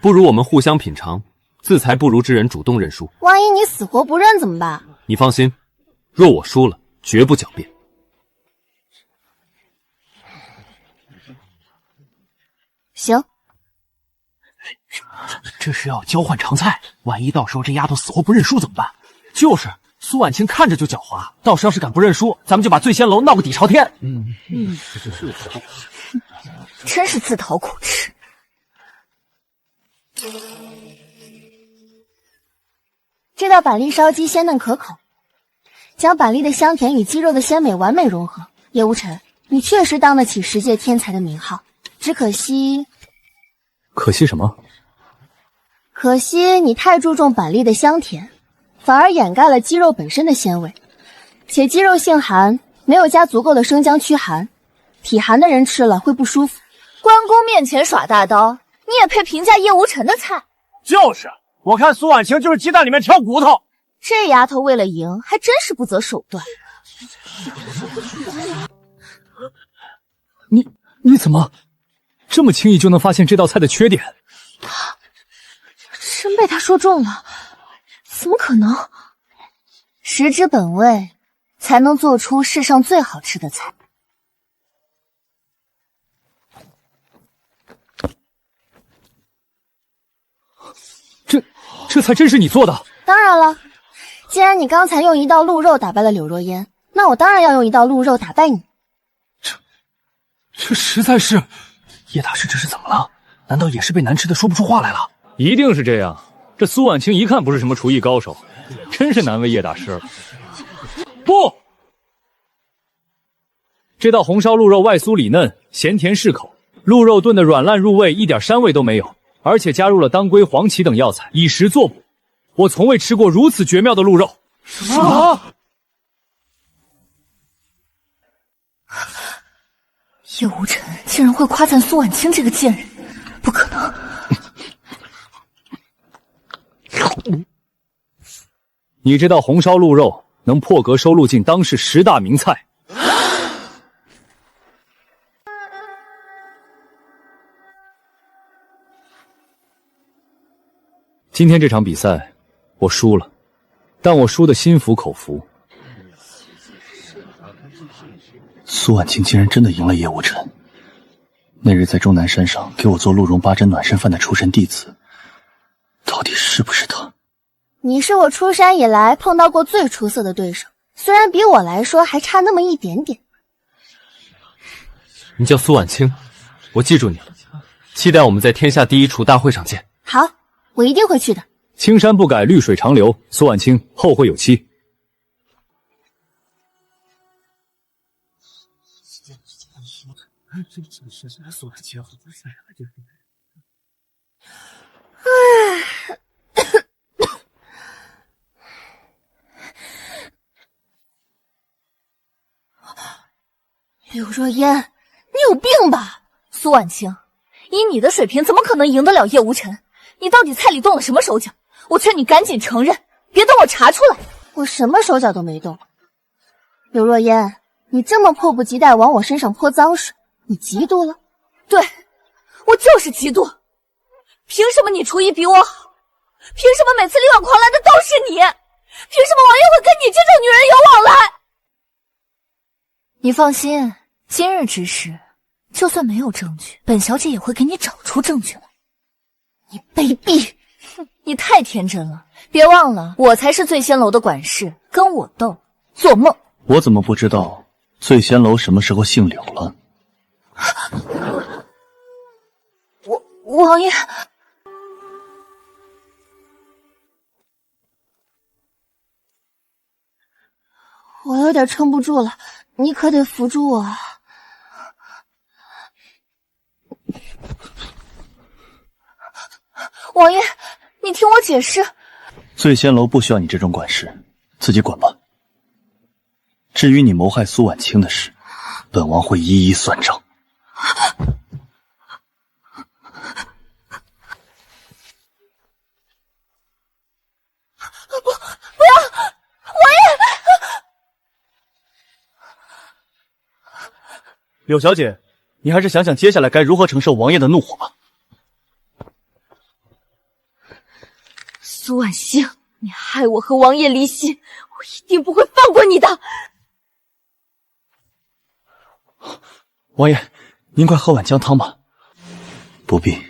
不如我们互相品尝，自裁不如之人主动认输。万一你死活不认怎么办？你放心，若我输了，绝不狡辩。行。这是要交换常菜，万一到时候这丫头死活不认输怎么办？就是，苏婉清看着就狡猾，到时要是敢不认输，咱们就把醉仙楼闹个底朝天。真是自讨苦吃。这道板栗烧鸡鲜嫩可口，将板栗的香甜与鸡肉的鲜美完美融合。叶无尘，你确实当得起10届天才的名号，只可惜……可惜什么？可惜你太注重板栗的香甜，反而掩盖了鸡肉本身的鲜味，且鸡肉性寒，没有加足够的生姜驱寒，体寒的人吃了会不舒服。关公面前耍大刀，你也配评价叶无尘的菜？就是，我看苏婉清就是鸡蛋里面挑骨头。这丫头为了赢，还真是不择手段。你怎么这么轻易就能发现这道菜的缺点？真被他说中了，怎么可能？食之本味，才能做出世上最好吃的菜。这菜真是你做的？当然了，既然你刚才用一道鹿肉打败了柳若烟，那我当然要用一道鹿肉打败你。这实在是……叶大师这是怎么了？难道也是被难吃的说不出话来了？一定是这样。这苏婉清一看不是什么厨艺高手，真是难为叶大师了。不，这道红烧鹿肉外酥里嫩，咸甜适口，鹿肉炖得软烂入味，一点膻味都没有，而且加入了当归、黄芪等药材，以食作补。我从未吃过如此绝妙的鹿肉。什么？叶无尘竟然会夸赞苏婉清这个贱人，不可能！你这道红烧鹿肉能破格收录进当世10大名菜。今天这场比赛我输了，但我输得心服口服。苏婉清竟然真的赢了叶无尘。那日在终南山上给我做鹿茸8珍暖身饭的出身弟子，到底是不是他？你是我出山以来碰到过最出色的对手，虽然比我来说还差那么一点点。你叫苏婉清，我记住你了，期待我们在天下第一厨大会上见。好，我一定会去的。青山不改，绿水长流。苏婉清，后会有期。柳若烟，你有病吧？苏婉清，以你的水平，怎么可能赢得了叶无尘？你到底菜里动了什么手脚？我劝你赶紧承认，别等我查出来。我什么手脚都没动。柳若烟，你这么迫不及待往我身上泼脏水，你嫉妒了？对，我就是嫉妒。凭什么你厨艺比我好，凭什么每次力挽狂澜的都是你？凭什么王爷会跟你这种女人有往来？你放心，今日之事，就算没有证据，本小姐也会给你找出证据来。你卑鄙！哼，你太天真了。别忘了，我才是醉仙楼的管事，跟我斗，做梦！我怎么不知道醉仙楼什么时候姓柳了？王爷，我有点撑不住了，你可得扶住我。王爷，你听我解释。醉仙楼不需要你这种管事，自己滚吧。至于你谋害苏婉清的事，本王会一一算账。不要，王爷！柳小姐，你还是想想接下来该如何承受王爷的怒火吧。苏婉星，你害我和王爷离心，我一定不会放过你的。王爷，您快喝碗姜汤吧。不必。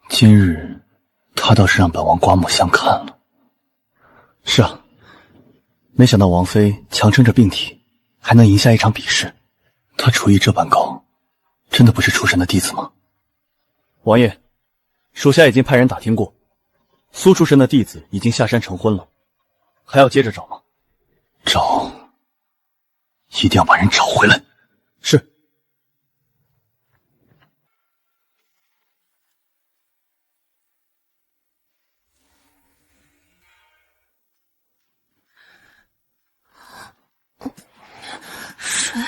今日他倒是让本王刮目相看了。是啊，没想到王妃强撑着病体，还能赢下一场比试。他厨艺这般高，真的不是出身的弟子吗？王爷，属下已经派人打听过，苏出身的弟子已经下山成婚了，还要接着找吗？找，一定要把人找回来。是。水。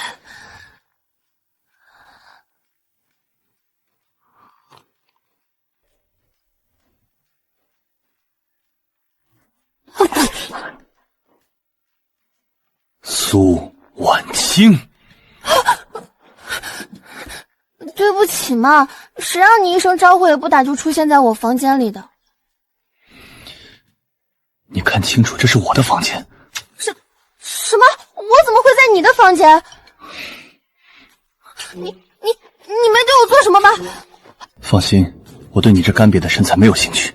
苏婉清，对不起嘛，谁让你一声招呼也不打就出现在我房间里的？你看清楚，这是我的房间。什么？我怎么会在你的房间？你没对我做什么吧？放心，我对你这干瘪的身材没有兴趣。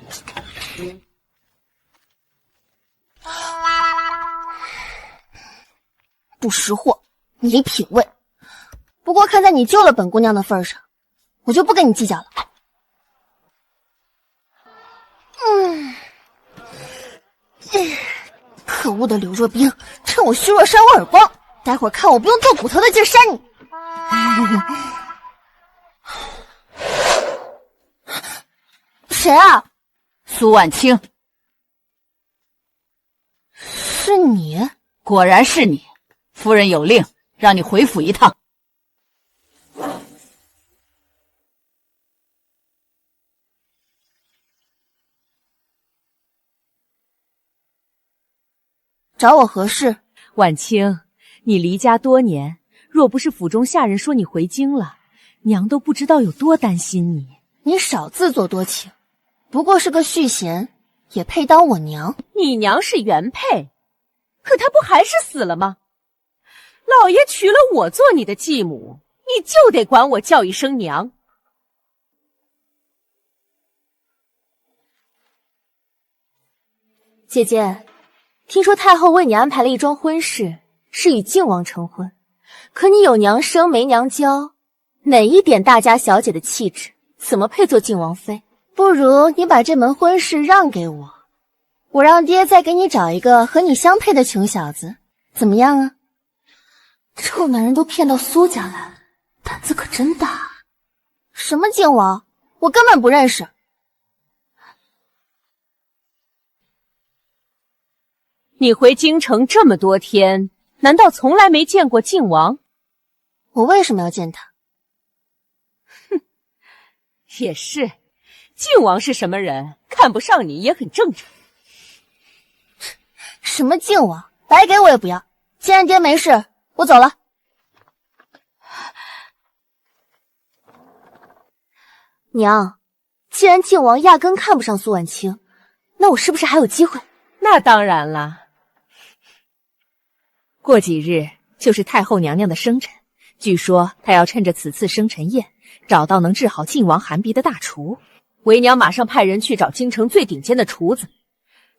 不识货，没品位。不过看在你救了本姑娘的份上，我就不跟你计较了。可恶的柳若冰，趁我虚弱扇我耳光，待会儿看我不用剁骨头的劲儿扇你。谁啊？苏婉清。是你？果然是你。夫人有令，让你回府一趟。找我何事？婉清，你离家多年，若不是府中下人说你回京了，娘都不知道有多担心你。你少自作多情，不过是个续弦，也配当我娘？你娘是原配，可她不还是死了吗？老爷娶了我做你的继母，你就得管我叫一声娘。姐姐，听说太后为你安排了一桩婚事，是与靖王成婚。可你有娘生没娘教，哪一点大家小姐的气质，怎么配做靖王妃？不如你把这门婚事让给我，我让爹再给你找一个和你相配的穷小子，怎么样啊？臭男人都骗到苏家来了，胆子可真大。什么靖王？我根本不认识。你回京城这么多天，难道从来没见过靖王？我为什么要见他？哼，也是，靖王是什么人，看不上你也很正常。什么靖王？白给我也不要。既然爹没事，我走了。娘，既然靖王压根看不上苏婉清，那我是不是还有机会？那当然了。过几日就是太后娘娘的生辰，据说她要趁着此次生辰宴，找到能治好靖王寒鼻的大厨。为娘马上派人去找京城最顶尖的厨子，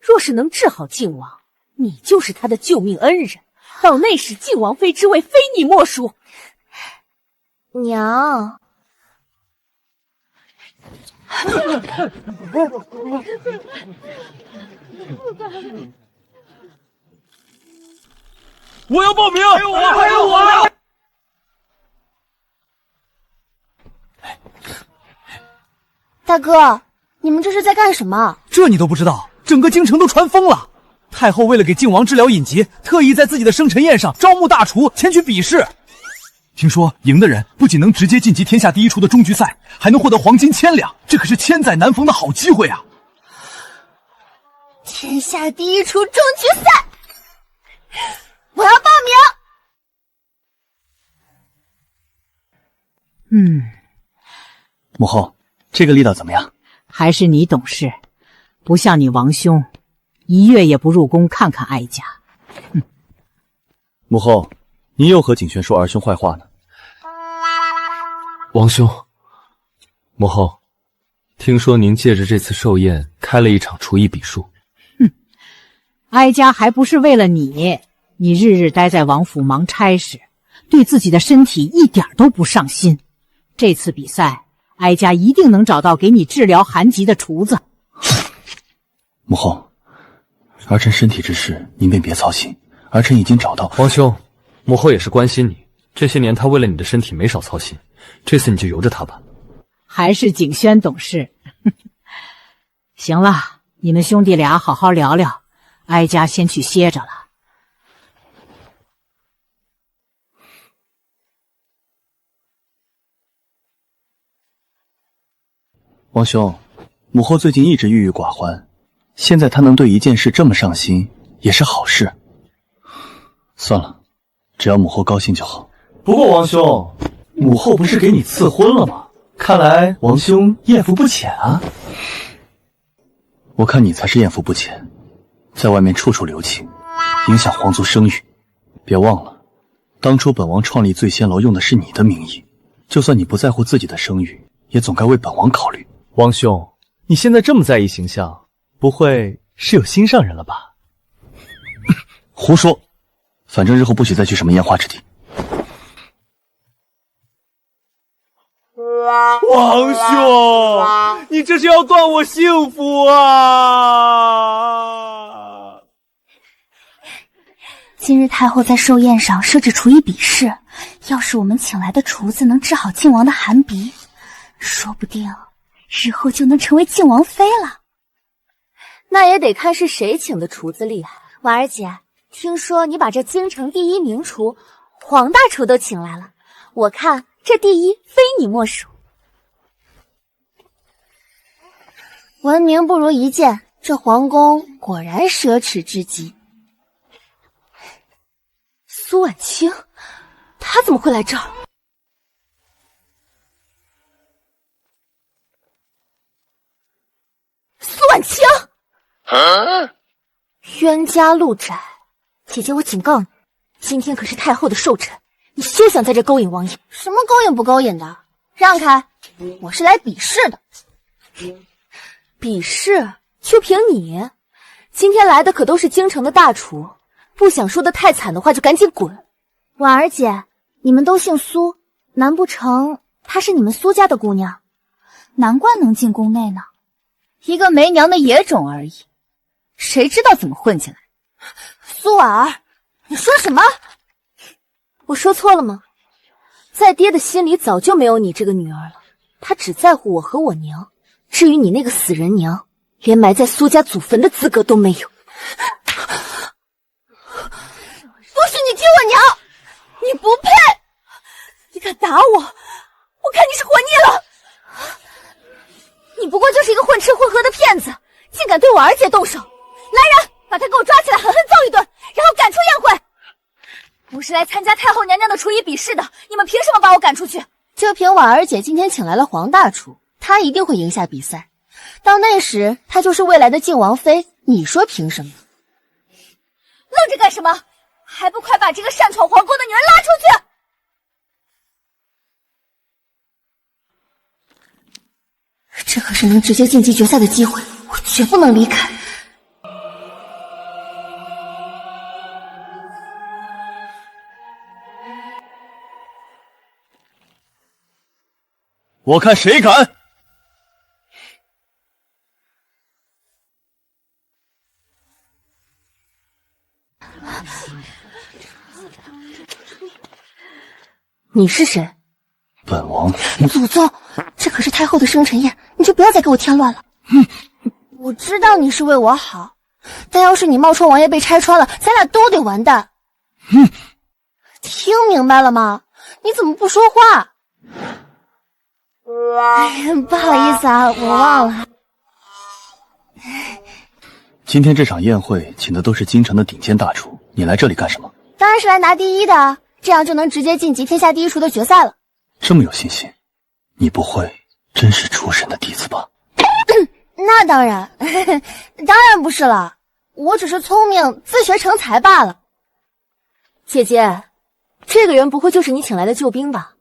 若是能治好靖王，你就是他的救命恩人，到那时靖王妃之位非你莫属。娘，我要报名！还有我！还有我！大哥，你们这是在干什么？这你都不知道？整个京城都传疯了。太后为了给靖王治疗隐疾，特意在自己的生辰宴上招募大厨前去比试。听说赢的人不仅能直接晋级天下第一厨的终局赛，还能获得黄金1000两，这可是千载难逢的好机会啊！天下第一厨终局赛，我要报名。母后，这个力道怎么样？还是你懂事，不像你王兄，1月也不入宫看看哀家。母后，您又和景轩说儿兄坏话呢？王兄，母后，听说您借着这次寿宴开了一场厨艺比数。哀家还不是为了你，你日日待在王府忙差事，对自己的身体一点都不上心。这次比赛，哀家一定能找到给你治疗寒疾的厨子。母后，儿臣身体之事您便别操心，儿臣已经找到。王兄，母后也是关心你，这些年她为了你的身体没少操心，这次你就由着她吧。还是景轩懂事。行了，你们兄弟俩好好聊聊，哀家先去歇着了。王兄，母后最近一直郁郁寡欢，现在她能对一件事这么上心，也是好事。算了，只要母后高兴就好。不过王兄，母后不是给你赐婚了吗？看来王兄艳福不浅啊。我看你才是艳福不浅，在外面处处留情，影响皇族声誉。别忘了，当初本王创立醉仙楼用的是你的名义，就算你不在乎自己的声誉，也总该为本王考虑。王兄，你现在这么在意形象，不会是有心上人了吧？胡说，反正日后不许再去什么烟花之地。王兄，你这是要断我幸福啊！今日太后在寿宴上设置厨艺比试，要是我们请来的厨子能治好靖王的寒鼻，说不定日后就能成为靖王妃了。那也得看是谁请的厨子厉害。婉儿姐，听说你把这京城第一名厨黄大厨都请来了，我看这第一非你莫属。闻名不如一见，这皇宫果然奢侈至极。苏婉清，她怎么会来这儿？苏婉清，冤家路窄，姐姐，我警告你，今天可是太后的寿辰，你休想在这勾引王爷。什么勾引不勾引的？让开，我是来比试的。比试？就凭你？今天来的可都是京城的大厨，不想输得太惨的话就赶紧滚。婉儿姐，你们都姓苏，难不成她是你们苏家的姑娘？难怪能进宫内呢。一个没娘的野种而已，谁知道怎么混进来？苏婉儿，你说什么？我说错了吗？在爹的心里早就没有你这个女儿了，他只在乎我和我娘。至于你那个死人娘，连埋在苏家祖坟的资格都没有。不许你提我娘，你不配！你敢打我，我看你是活腻了。你不过就是一个混吃混喝的骗子，竟敢对我儿姐动手！来人，把他给我抓起来，狠狠揍一顿，然后赶出宴会。不是来参加太后娘娘的厨艺比试的，你们凭什么把我赶出去？就凭婉儿姐今天请来了黄大厨，他一定会赢下比赛。到那时，他就是未来的靖王妃，你说凭什么？愣着干什么？还不快把这个擅闯皇宫的女人拉出去！这可是能直接晋级决赛的机会，我绝不能离开。我看谁敢！你是谁？本王。祖宗，这可是太后的生辰宴，你就不要再给我添乱了。我知道你是为我好，但要是你冒充王爷被拆穿了，咱俩都得完蛋。听明白了吗？你怎么不说话？不好意思啊，我忘了。今天这场宴会请的都是京城的顶尖大厨，你来这里干什么？当然是来拿第一的，这样就能直接晋级天下第一厨的决赛了。这么有信心，你不会真是厨神的弟子吧？那当然，当然不是了，我只是聪明自学成才罢了。姐姐，这个人不会就是你请来的救兵吧？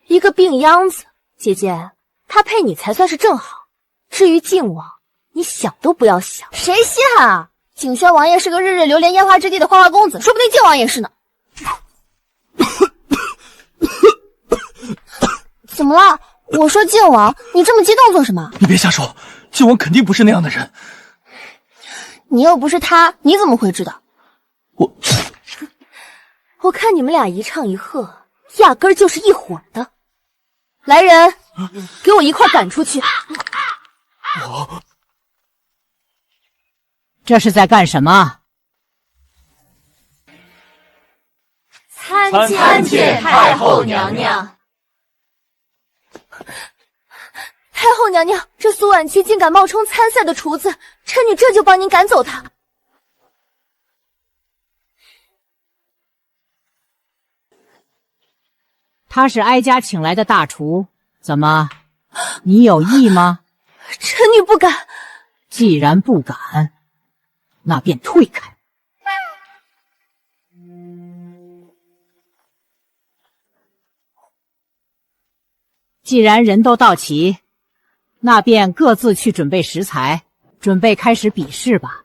一个病秧子，姐姐，他配你才算是正好。至于靖王，你想都不要想。谁稀罕啊？景轩王爷是个日日流连烟花之地的花花公子，说不定靖王也是呢。怎么了？我说靖王，你这么激动做什么？你别瞎说，靖王肯定不是那样的人。你又不是他，你怎么会知道？我看你们俩一唱一和，压根儿就是一伙的。来人，给我一块赶出去！这是在干什么？参见太后娘娘。太后娘娘，这苏婉琪竟敢冒充参赛的厨子，臣女这就帮您赶走她。他是哀家请来的大厨，怎么，你有意吗？臣女不敢。既然不敢，那便退开。既然人都到齐，那便各自去准备食材，准备开始比试吧。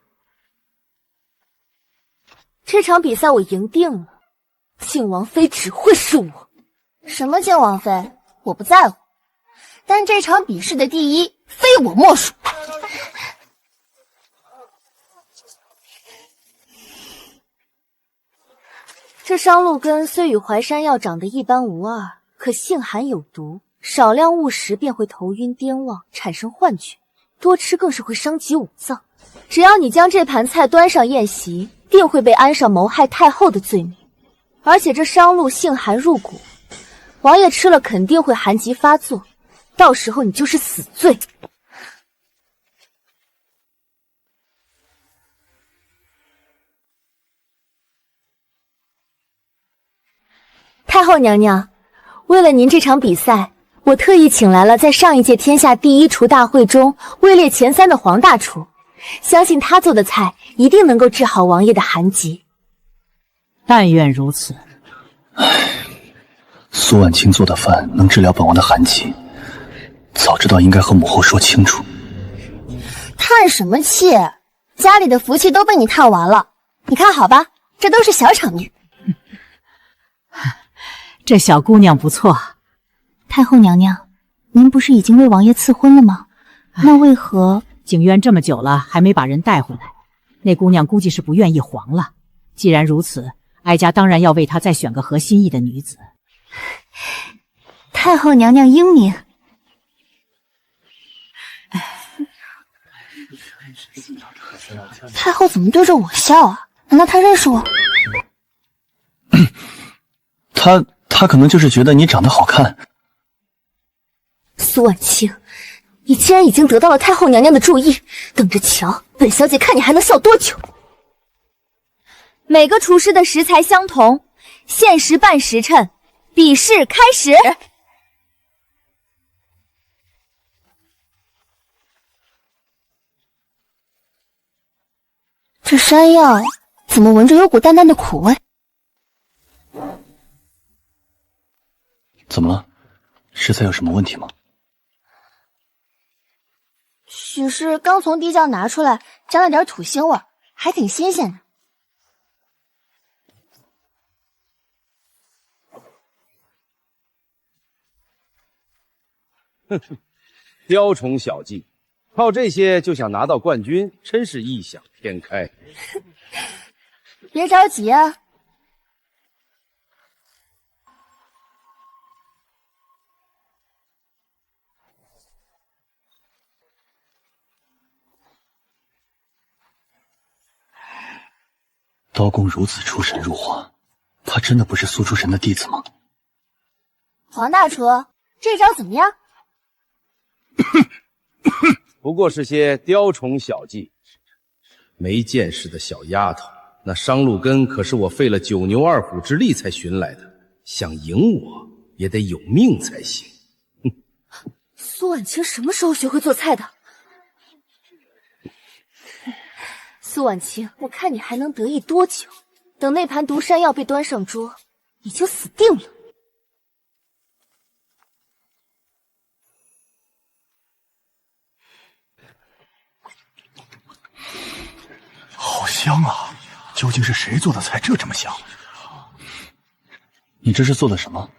这场比赛我赢定了，靖王妃只会是我。什么靖王妃？我不在乎，但这场比试的第一非我莫属。这商露根虽与淮山药长得一般无二，可性寒有毒，少量误食便会头晕癫妄，产生幻觉，多吃更是会伤及五脏。只要你将这盘菜端上宴席，定会被安上谋害太后的罪名。而且这商露性寒入骨，王爷吃了肯定会寒疾发作，到时候你就是死罪。太后娘娘，为了您这场比赛，我特意请来了在上一届天下第一厨大会中位列前3的黄大厨，相信他做的菜一定能够治好王爷的寒疾。但愿如此。苏婉清做的饭能治疗本王的寒疾，早知道应该和母后说清楚。叹什么气？家里的福气都被你探完了，你看好吧，这都是小场面。这小姑娘不错。太后娘娘，您不是已经为王爷赐婚了吗？那为何景渊这么久了还没把人带回来？那姑娘估计是不愿意黄了。既然如此，哀家当然要为她再选个合心意的女子。太后娘娘英明。太后怎么对着我笑啊？难道她认识我？他可能就是觉得你长得好看。苏婉清，你既然已经得到了太后娘娘的注意，等着瞧，本小姐看你还能笑多久。每个厨师的食材相同，限时半时辰，比试开始。这山药怎么闻着有股淡淡的苦味？怎么了？食材有什么问题吗？许是刚从地窖拿出来，沾了点土腥味，还挺新鲜的。哼哼，雕虫小技，靠这些就想拿到冠军，真是异想天开。别着急啊。刀工如此出神入化，他真的不是苏出神的弟子吗？黄大厨，这招怎么样？不过是些雕虫小技，没见识的小丫头。那商路根可是我费了9牛2虎之力才寻来的，想赢我也得有命才行。苏婉清什么时候学会做菜的？苏婉清，我看你还能得意多久？等那盘毒山药被端上桌，你就死定了。好香啊！究竟是谁做的菜，这么香？你这是做的什么？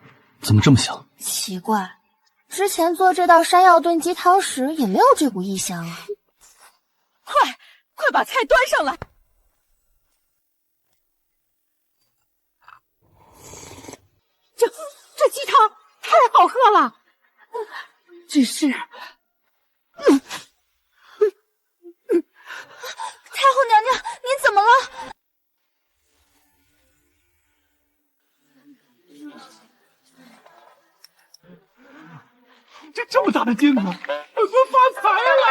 怎么这么香？奇怪，之前做这道山药炖鸡汤时也没有这股异香啊。快把菜端上来！这鸡汤太好喝了，只是，太后娘娘，您怎么了？这么大的镜子，我发财了！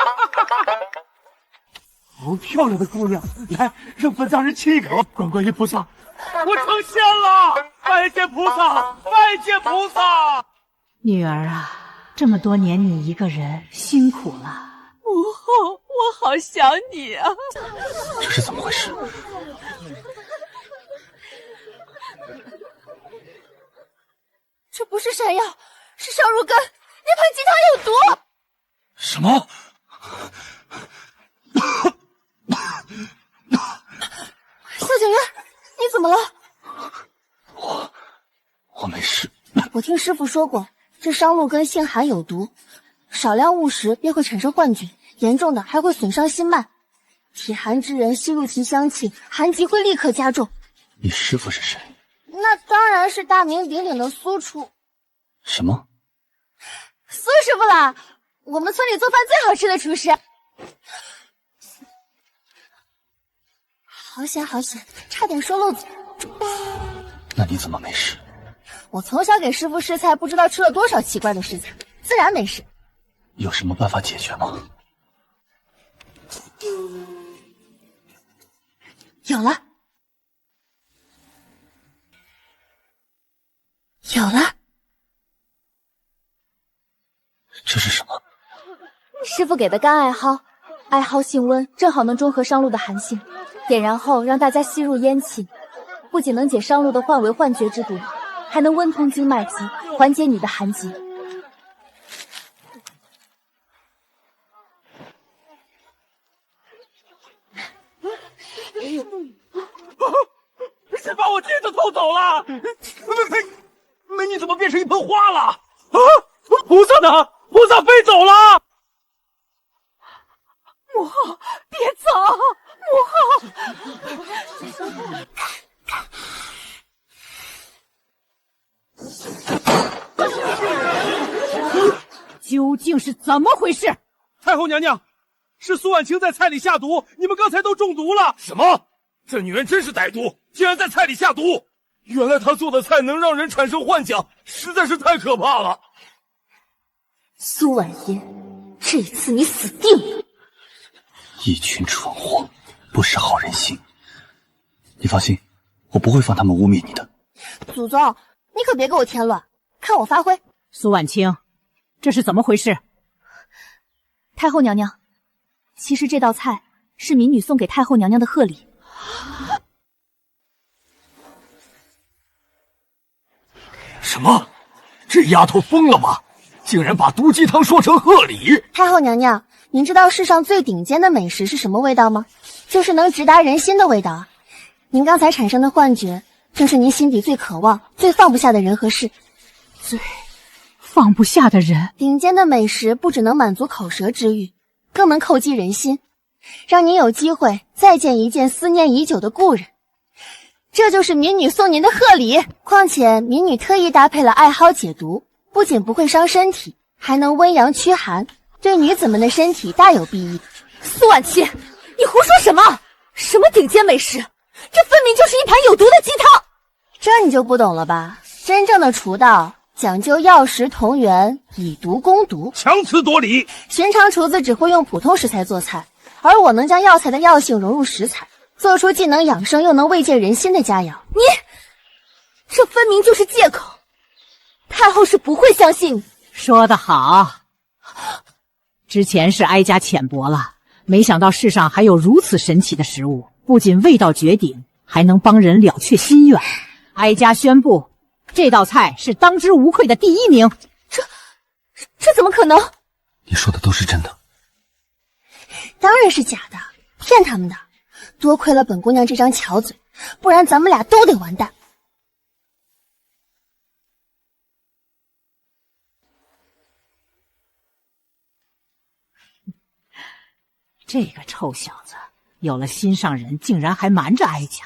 好漂亮的姑娘，来，让本大人亲一口。观音菩萨，我成仙了！拜见菩萨，拜见菩萨！女儿啊，这么多年你一个人辛苦了。母后，我好想你啊！这是怎么回事？这不是山药，是烧乳根，那盘鸡汤有毒！什么？萧景渊，你怎么了？我没事。我听师傅说过，这商露根性寒有毒，少量误食便会产生幻觉，严重的还会损伤心脉。体寒之人吸入其香气，寒疾会立刻加重。你师傅是谁？那当然是大名鼎鼎的苏厨。什么？苏师傅啦，我们村里做饭最好吃的厨师。好险好险，差点说漏嘴。那你怎么没事？我从小给师傅试菜，不知道吃了多少奇怪的食材，自然没事。有什么办法解决吗？有了，有了。这是什么？师傅给的干艾蒿，艾蒿性温，正好能中和商露的寒性。点燃后让大家吸入烟气，不仅能解商露的幻为幻觉之毒，还能温通经脉疾，缓解你的寒疾。谁把我镜子偷走了？美女怎么变成一盆花了？啊！菩萨呢？菩萨飞走了！母后，别走！母后，究竟是怎么回事？太后娘娘，是苏婉清在菜里下毒，你们刚才都中毒了。什么？这女人真是歹毒，竟然在菜里下毒！原来她做的菜能让人产生幻想，实在是太可怕了。苏婉嫣，这一次你死定了！一群蠢货，不识好人心。你放心，我不会放他们污蔑你的。祖宗，你可别给我添乱，看我发挥。苏婉清，这是怎么回事？太后娘娘，其实这道菜是民女送给太后娘娘的贺礼。什么？这丫头疯了吗？竟然把毒鸡汤说成贺礼！太后娘娘，您知道世上最顶尖的美食是什么味道吗？就是能直达人心的味道啊！您刚才产生的幻觉，正是您心底最渴望、最放不下的人和事。最放不下的人。顶尖的美食不只能满足口舌之欲，更能扣击人心，让您有机会再见一见思念已久的故人。这就是民女送您的贺礼。况且民女特意搭配了艾蒿解毒，不仅不会伤身体，还能温阳驱寒，对女子们的身体大有裨益。苏婉清，你胡说什么？什么顶尖美食？这分明就是一盘有毒的鸡汤。这你就不懂了吧？真正的厨道讲究药食同源，以毒攻毒，强词夺理。寻常厨子只会用普通食材做菜，而我能将药材的药性融入食材，做出既能养生又能慰藉人心的佳肴。你这分明就是借口，太后是不会相信你。说得好，之前是哀家浅薄了，没想到世上还有如此神奇的食物，不仅味道绝顶，还能帮人了却心愿。哀家宣布，这道菜是当之无愧的第1名。这怎么可能？你说的都是真的？当然是假的，骗他们的。多亏了本姑娘这张巧嘴，不然咱们俩都得完蛋。这个臭小子有了心上人，竟然还瞒着哀家。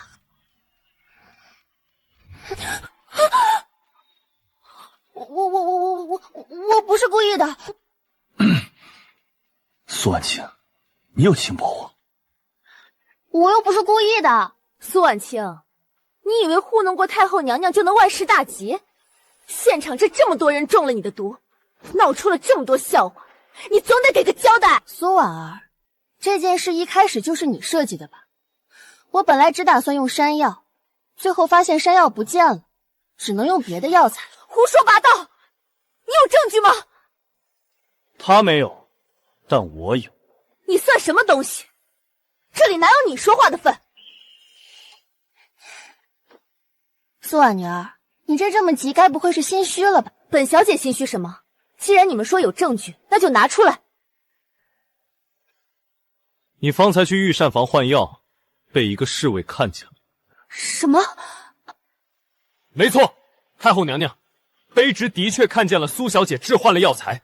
我不是故意的。苏婉清，你又轻薄我。我又不是故意的。苏婉清，你以为糊弄过太后娘娘就能万事大吉？现场这么多人中了你的毒，闹出了这么多笑话，你总得给个交代。苏婉儿，这件事一开始就是你设计的吧？我本来只打算用山药，最后发现山药不见了，只能用别的药材。胡说八道！你有证据吗？他没有，但我有。你算什么东西？这里哪有你说话的份？苏婉女儿，你这么急，该不会是心虚了吧？本小姐心虚什么？既然你们说有证据，那就拿出来。你方才去御膳房换药，被一个侍卫看见了。什么？没错，太后娘娘，卑职的确看见了苏小姐置换了药材，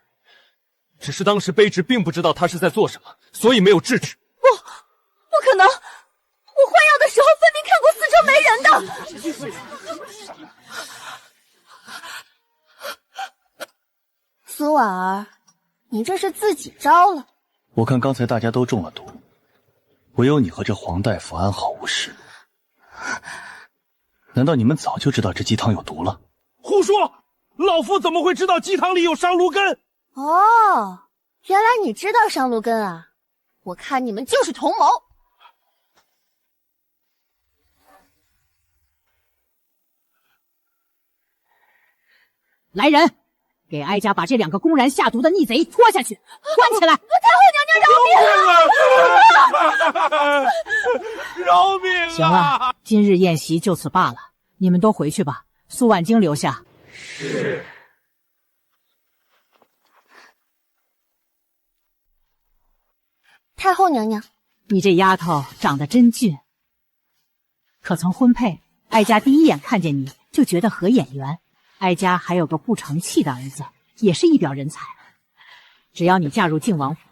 只是当时卑职并不知道她是在做什么，所以没有制止。不可能！我换药的时候分明看过四周没人的。苏婉儿，你这是自己招了。我看刚才大家都中了毒，唯有你和这黄大夫安好无事。难道你们早就知道这鸡汤有毒了？胡说！老夫怎么会知道鸡汤里有上芦根？哦，原来你知道上芦根啊！我看你们就是同谋。来人，给哀家把这2个公然下毒的逆贼拖下去，关起来！太后娘娘饶命！饶命啊！行了，今日宴席就此罢了，你们都回去吧。苏婉清留下。是。太后娘娘，你这丫头长得真俊，可曾婚配？哀家第一眼看见你就觉得合眼缘。哀家还有个不成器的儿子，也是一表人才。只要你嫁入靖王府，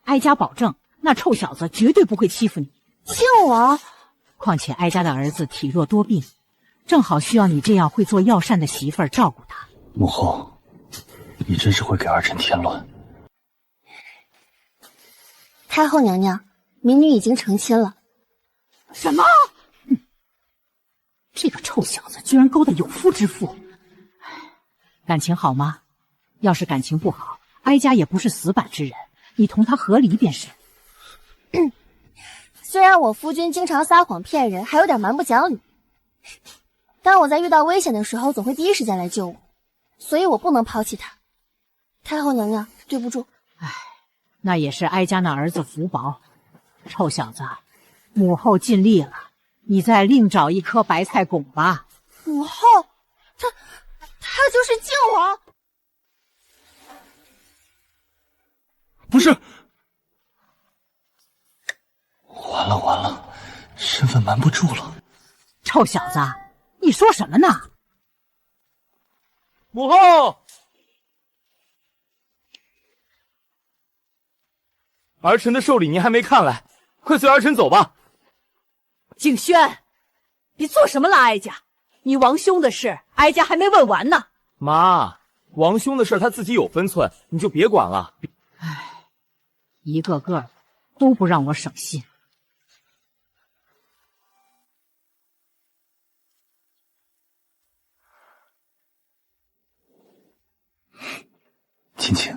哀家保证那臭小子绝对不会欺负你。靖王？况且哀家的儿子体弱多病，正好需要你这样会做药膳的媳妇儿照顾他。母后，你真是会给儿臣添乱。太后娘娘，民女已经成亲了。什么？这个臭小子居然勾搭有妇之妇。感情好吗？要是感情不好，哀家也不是死板之人，你同他和离便是。虽然我夫君经常撒谎骗人，还有点蛮不讲理，但我在遇到危险的时候总会第一时间来救我，所以我不能抛弃他。太后娘娘，对不住。那也是哀家那儿子福薄。臭小子，母后尽力了，你再另找一颗白菜拱吧。母后，太他就是靖王。不是，完了完了，身份瞒不住了。臭小子，你说什么呢？母后，儿臣的寿礼您还没看来，快随儿臣走吧。景轩，你做什么了哀家？你王兄的事，哀家还没问完呢。妈，王兄的事他自己有分寸，你就别管了。唉，一个个都不让我省心。亲亲，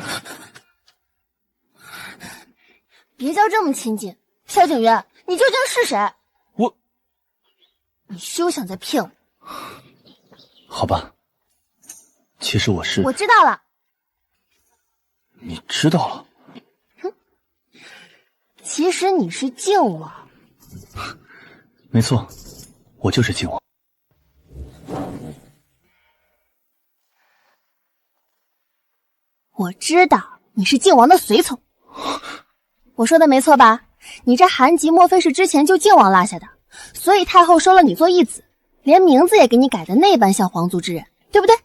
别叫这么亲近。萧景渊，你究竟是谁？你休想再骗我！好吧，其实我是……我知道了。你知道了？哼，其实你是靖王。没错，我就是靖王。我知道你是靖王的随从。我说的没错吧？你这韩吉莫非是之前就靖王落下的？所以太后收了你做义子，连名字也给你改的那般像皇族之人，对不对？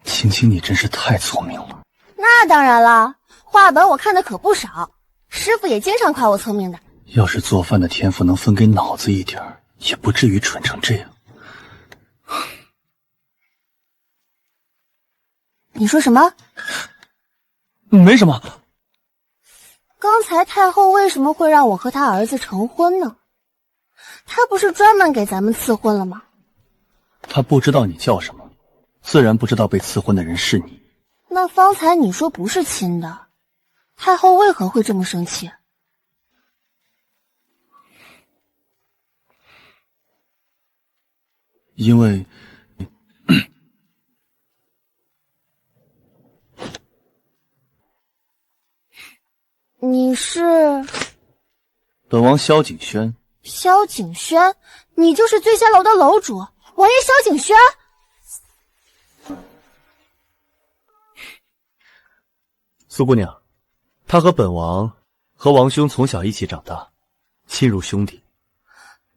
青青，你真是太聪明了。那当然了，话本我看的可不少，师傅也经常夸我聪明的。要是做饭的天赋能分给脑子一点儿，也不至于蠢成这样。你说什么？没什么。刚才太后为什么会让我和他儿子成婚呢？他不是专门给咱们赐婚了吗？他不知道你叫什么，自然不知道被赐婚的人是你。那方才你说不是亲的，太后为何会这么生气？因为你是本王萧景轩。萧景轩，你就是醉仙楼的楼主王爷萧景轩。苏姑娘，她和本王和王兄从小一起长大，亲如兄弟。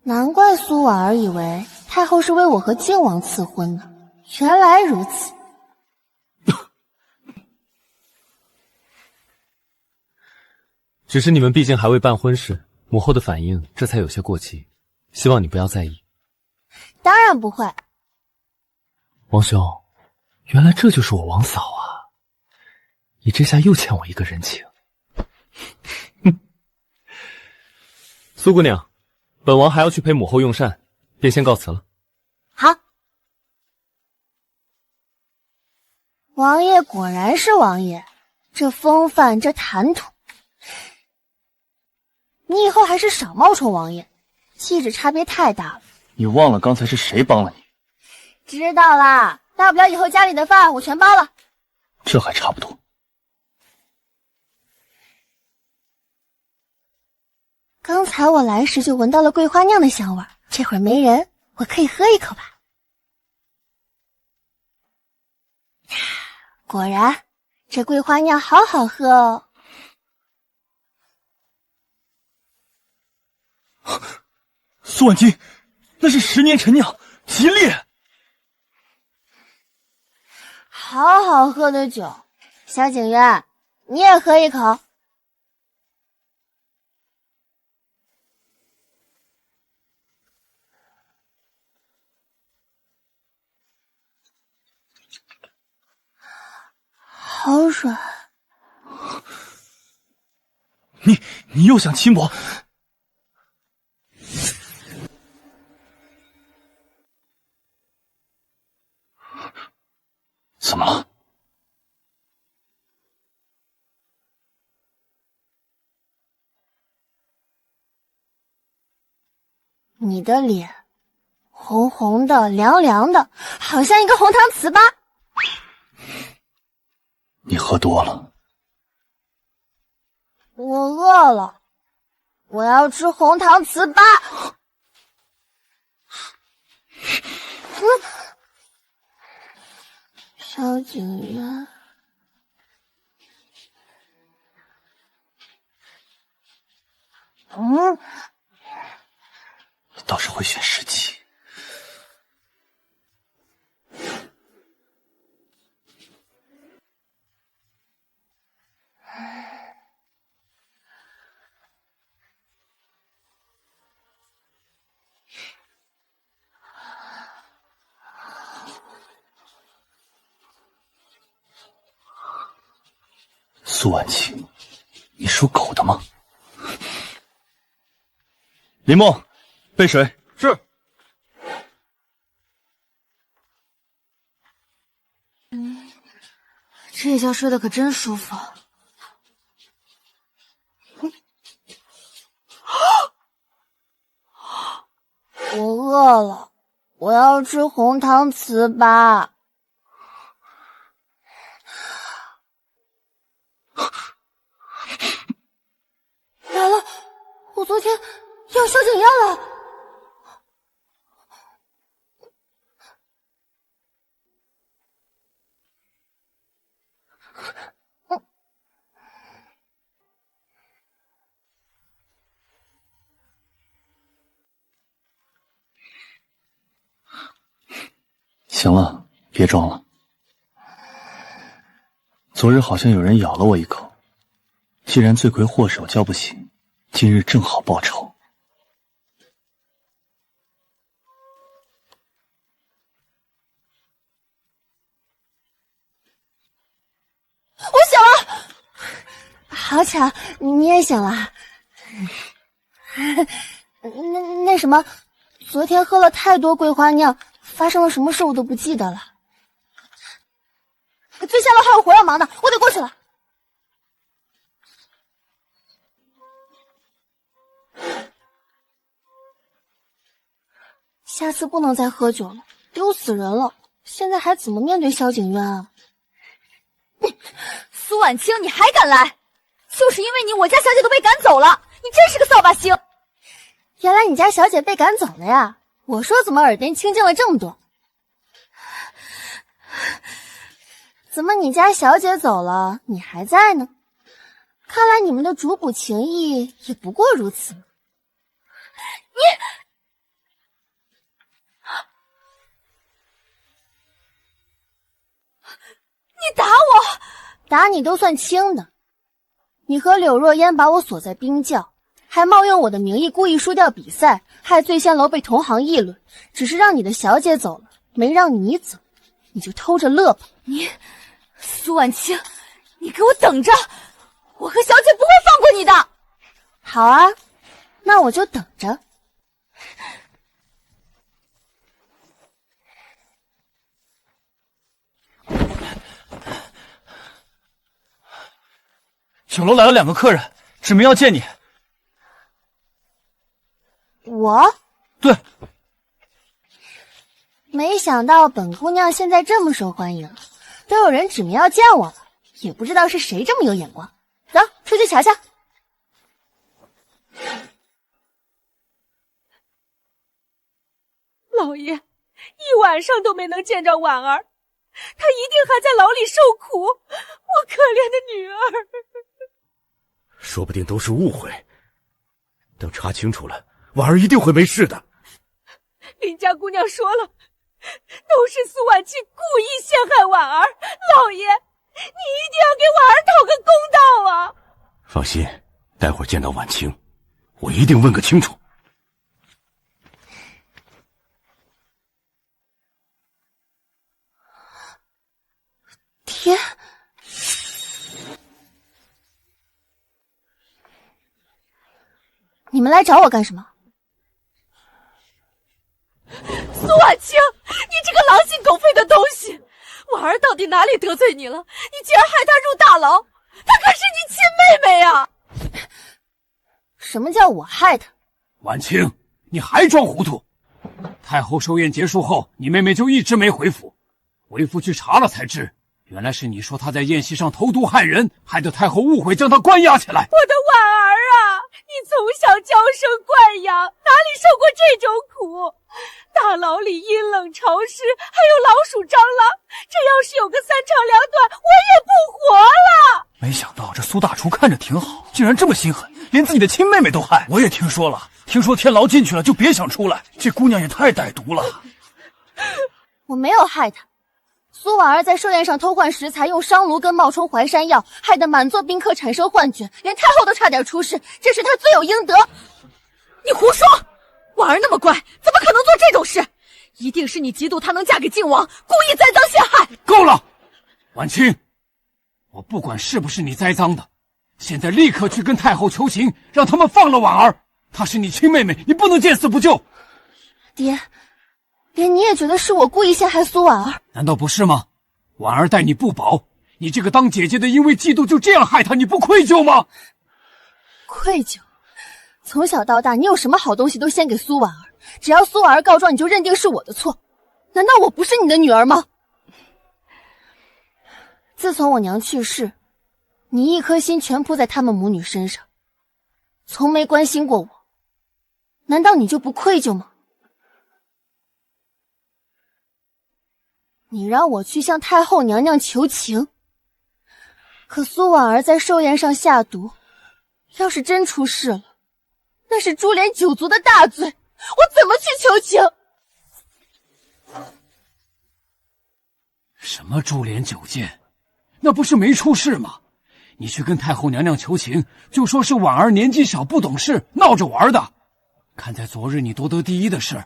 难怪苏婉儿以为太后是为我和靖王赐婚呢，原来如此。只是你们毕竟还未办婚事，母后的反应这才有些过激，希望你不要在意。当然不会。王兄，原来这就是我王嫂啊！你这下又欠我一个人情。苏姑娘，本王还要去陪母后用膳，便先告辞了。好。王爷果然是王爷，这风范，这谈吐。你以后还是少冒充王爷，气质差别太大了。你忘了刚才是谁帮了你？知道啦，大不了以后家里的饭我全包了。这还差不多。刚才我来时就闻到了桂花酿的香味，这会儿没人，我可以喝一口吧。果然，这桂花酿好好喝哦。苏婉清，那是10年陈酿，吉利！好好喝的酒，萧景渊，你也喝一口。好软。你又想亲我？怎么了？你的脸红红的、凉凉的，好像一个红糖糍粑。你喝多了。我饿了，我要吃红糖糍粑。萧景渊，倒是会选时机。苏婉清，你属狗的吗？林梦，备水。是。这一觉睡得可真舒服。我饿了，我要吃红糖糍粑。来了，我昨天要萧景焱了。行了，别装了。昨日好像有人咬了我一口，既然罪魁祸首叫不醒，今日正好报仇。我醒了，好巧，你也醒了。那什么，昨天喝了太多桂花酿，发生了什么事我都不记得了。醉仙楼还有活要忙呢，我得过去了。下次不能再喝酒了，丢死人了。现在还怎么面对萧景渊啊？苏婉清，你还敢来？就是因为你，我家小姐都被赶走了。你真是个扫把星！原来你家小姐被赶走了呀？我说怎么耳边清静了这么多？怎么你家小姐走了，你还在呢？看来你们的主仆情谊也不过如此。你打我！打你都算轻的。你和柳若烟把我锁在冰窖，还冒用我的名义故意输掉比赛，害醉仙楼被同行议论，只是让你的小姐走了，没让你走，你就偷着乐吧。你，苏婉清，你给我等着！我和小姐不会放过你的。好啊，那我就等着。酒楼来了2个客人，指明要见你。我？对。没想到本姑娘现在这么受欢迎，都有人指明要见我了，也不知道是谁这么有眼光。走，出去瞧瞧。老爷，一晚上都没能见着婉儿，她一定还在牢里受苦。我可怜的女儿。说不定都是误会，等查清楚了，婉儿一定会没事的。林家姑娘说了，都是苏婉清故意陷害婉儿。老爷，你一定要给婉儿讨个公道啊！放心，待会儿见到婉清，我一定问个清楚。天！你们来找我干什么？苏婉清，你这个狼心狗肺的东西！婉儿到底哪里得罪你了？你竟然害她入大牢！她可是你亲妹妹啊！什么叫我害她？婉清，你还装糊涂！太后寿宴结束后，你妹妹就一直没回府，为父去查了才知，原来是你说她在宴席上投毒害人，害得太后误会，将她关押起来。我的婉儿啊，你从小娇生惯养，哪里受过这种苦？大大牢里阴冷潮湿，还有老鼠蟑螂，这要是有个3长2短，我也不活了。没想到这苏大厨看着挺好，竟然这么心狠，连自己的亲妹妹都害。我也听说了，听说天牢进去了就别想出来，这姑娘也太歹毒了。我没有害她，苏婉儿在寿宴上偷换食材，用商炉跟冒充淮山药，害得满座宾客产生幻觉，连太后都差点出事，这是她罪有应得。你胡说！婉儿那么乖，怎么可能做这种事？一定是你嫉妒她能嫁给靖王，故意栽赃陷害。够了，婉清，我不管是不是你栽赃的，现在立刻去跟太后求情，让他们放了婉儿。她是你亲妹妹，你不能见死不救。爹，连你也觉得是我故意陷害苏婉儿？难道不是吗？婉儿待你不薄，你这个当姐姐的因为嫉妒就这样害她，你不愧疚吗？愧疚？从小到大，你有什么好东西都先给苏婉儿，只要苏婉儿告状，你就认定是我的错。难道我不是你的女儿吗？自从我娘去世，你一颗心全扑在她们母女身上，从没关心过我，难道你就不愧疚吗？你让我去向太后娘娘求情，可苏婉儿在寿宴上下毒，要是真出事了，那是株连9族的大罪，我怎么去求情？什么株连9剑？那不是没出事吗？你去跟太后娘娘求情，就说是婉儿年纪小不懂事，闹着玩的。看在昨日你夺得第一的事，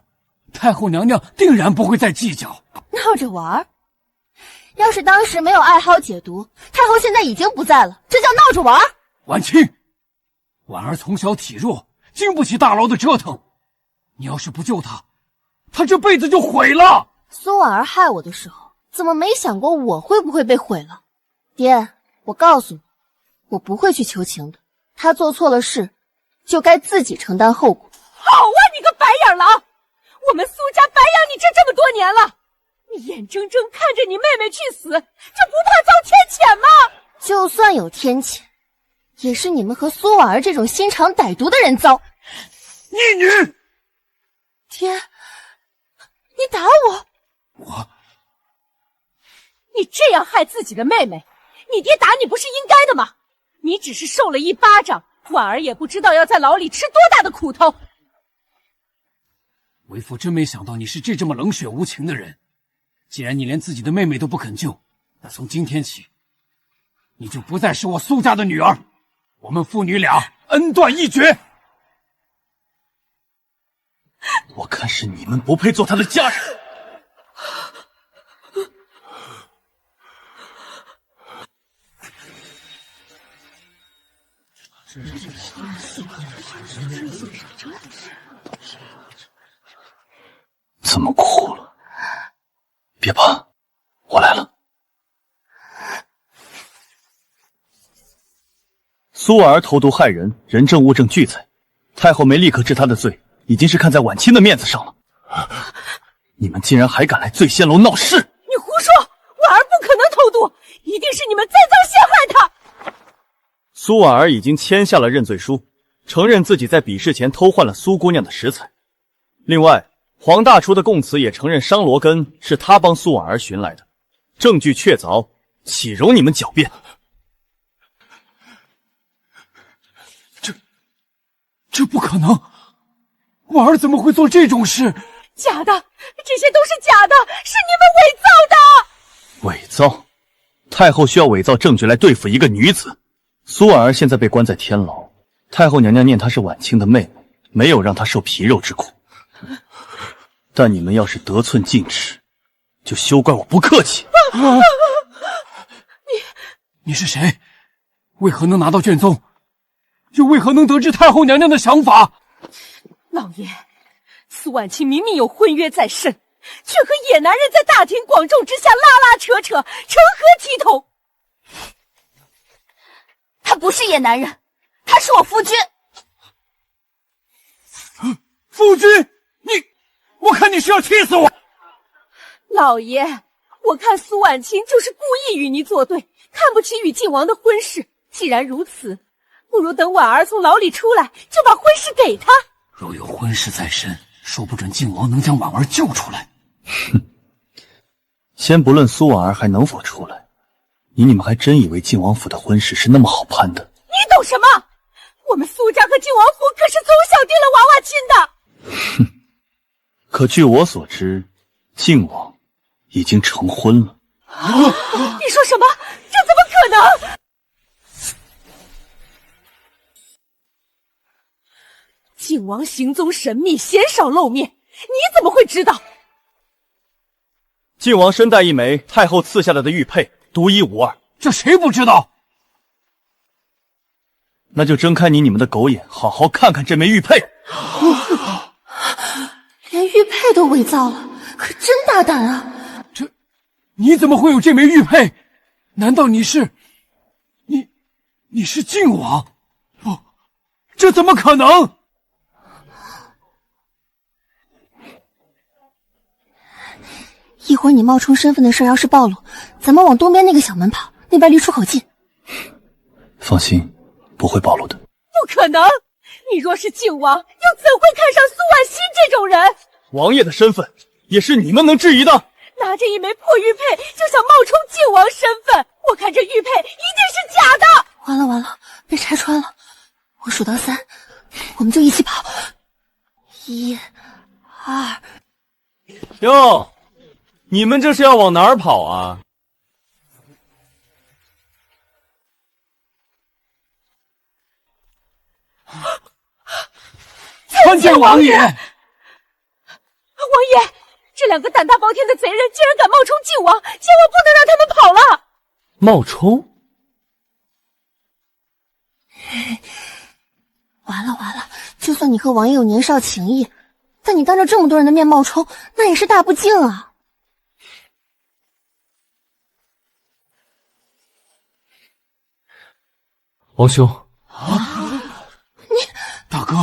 太后娘娘定然不会再计较。闹着玩？要是当时没有艾蒿解毒，太后现在已经不在了，这叫闹着玩？婉清，婉儿从小体弱，经不起大牢的折腾。你要是不救她，她这辈子就毁了。苏婉儿害我的时候，怎么没想过我会不会被毁了？爹，我告诉你，我不会去求情的。她做错了事，就该自己承担后果。好啊，你个白眼狼！我们苏家白养你这么多年了，你眼睁睁看着你妹妹去死，这不怕遭天谴吗？就算有天谴，也是你们和苏婉儿这种心肠歹毒的人遭。逆女！爹，你打我！你这样害自己的妹妹，你爹打你不是应该的吗？你只是受了一巴掌，婉儿也不知道要在牢里吃多大的苦头。为父真没想到你是这么冷血无情的人。既然你连自己的妹妹都不肯救，那从今天起，你就不再是我苏家的女儿，我们父女俩恩断义绝。我看是你们不配做他的家人。怎么哭了？别怕，我来了。苏婉儿投毒害人，人证物证俱在，太后没立刻治她的罪，已经是看在婉清的面子上了。你们竟然还敢来醉仙楼闹事！你胡说，婉儿不可能投毒，一定是你们栽赃陷害她。苏婉儿已经签下了认罪书，承认自己在比试前偷换了苏姑娘的食材。另外，黄大厨的供词也承认商罗根是他帮苏婉儿寻来的，证据确凿，岂容你们狡辩？这不可能！婉儿怎么会做这种事？假的，这些都是假的，是你们伪造的！伪造？太后需要伪造证据来对付一个女子。苏婉儿现在被关在天牢，太后娘娘念她是婉清的妹妹，没有让她受皮肉之苦。但你们要是得寸进尺，就休怪我不客气。你是谁？为何能拿到卷宗？又为何能得知太后娘娘的想法？老爷，苏婉清明明有婚约在身，却和野男人在大庭广众之下拉拉扯扯，成何体统？他不是野男人，他是我夫君。夫君，我看你是要气死我！老爷，我看苏婉清就是故意与你作对，看不起与靖王的婚事。既然如此，不如等婉儿从牢里出来，就把婚事给他。若有婚事在身，说不准靖王能将婉儿救出来。哼，先不论苏婉儿还能否出来，你们还真以为靖王府的婚事是那么好攀的？你懂什么？我们苏家和靖王府可是从小定了娃娃亲的。哼，可据我所知，靖王已经成婚了。你说什么？这怎么可能？靖王行踪神秘，鲜少露面，你怎么会知道？靖王身带一枚太后赐下来的玉佩，独一无二，这谁不知道？那就睁开你们的狗眼，好好看看这枚玉佩。连玉佩都伪造了，可真大胆啊！你怎么会有这枚玉佩？难道你是靖王？不，这怎么可能？一会儿你冒充身份的事要是暴露，咱们往东边那个小门跑，那边离出口近。放心，不会暴露的。不可能！你若是靖王，又怎会看上苏婉欣这种人？王爷的身份也是你们能质疑的。拿着一枚破玉佩就想冒充靖王身份，我看这玉佩一定是假的。完了完了，被拆穿了！我数到3，我们就一起跑。1、2。哟，你们这是要往哪儿跑啊？参见王爷！王爷，这两个胆大包天的贼人竟然敢冒充靖王，千万不能让他们跑了！冒充？完了完了！就算你和王爷有年少情谊，但你当着这么多人的面冒充，那也是大不敬啊！王兄，大哥，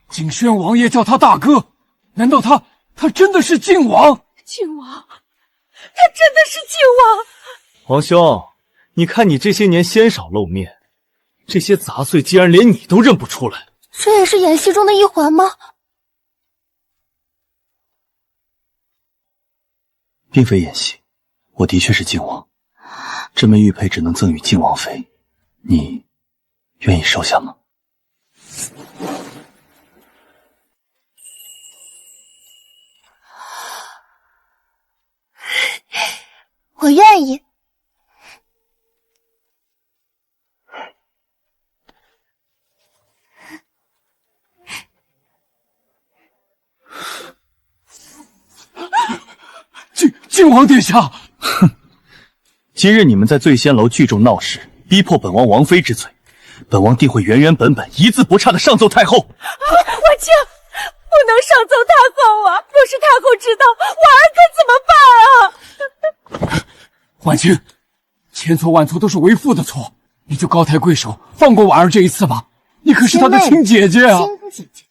景轩王爷叫他大哥，难道他真的是靖王？靖王，他真的是靖王！王兄，你看你这些年鲜少露面，这些杂碎竟然连你都认不出来，这也是演戏中的一环吗？并非演戏，我的确是靖王。这枚玉佩只能赠与靖王妃，你愿意收下吗？我愿意。靖王殿下，哼！今日你们在醉仙楼聚众闹事，逼迫本王王妃之罪，本王定会原原本本、一字不差的上奏太后。婉清，不能上奏太后啊！若是太后知道，婉儿可怎么办啊？婉清，千错万错都是为父的错，你就高抬贵手，放过婉儿这一次吧。你可是她的亲姐姐啊！亲姐姐。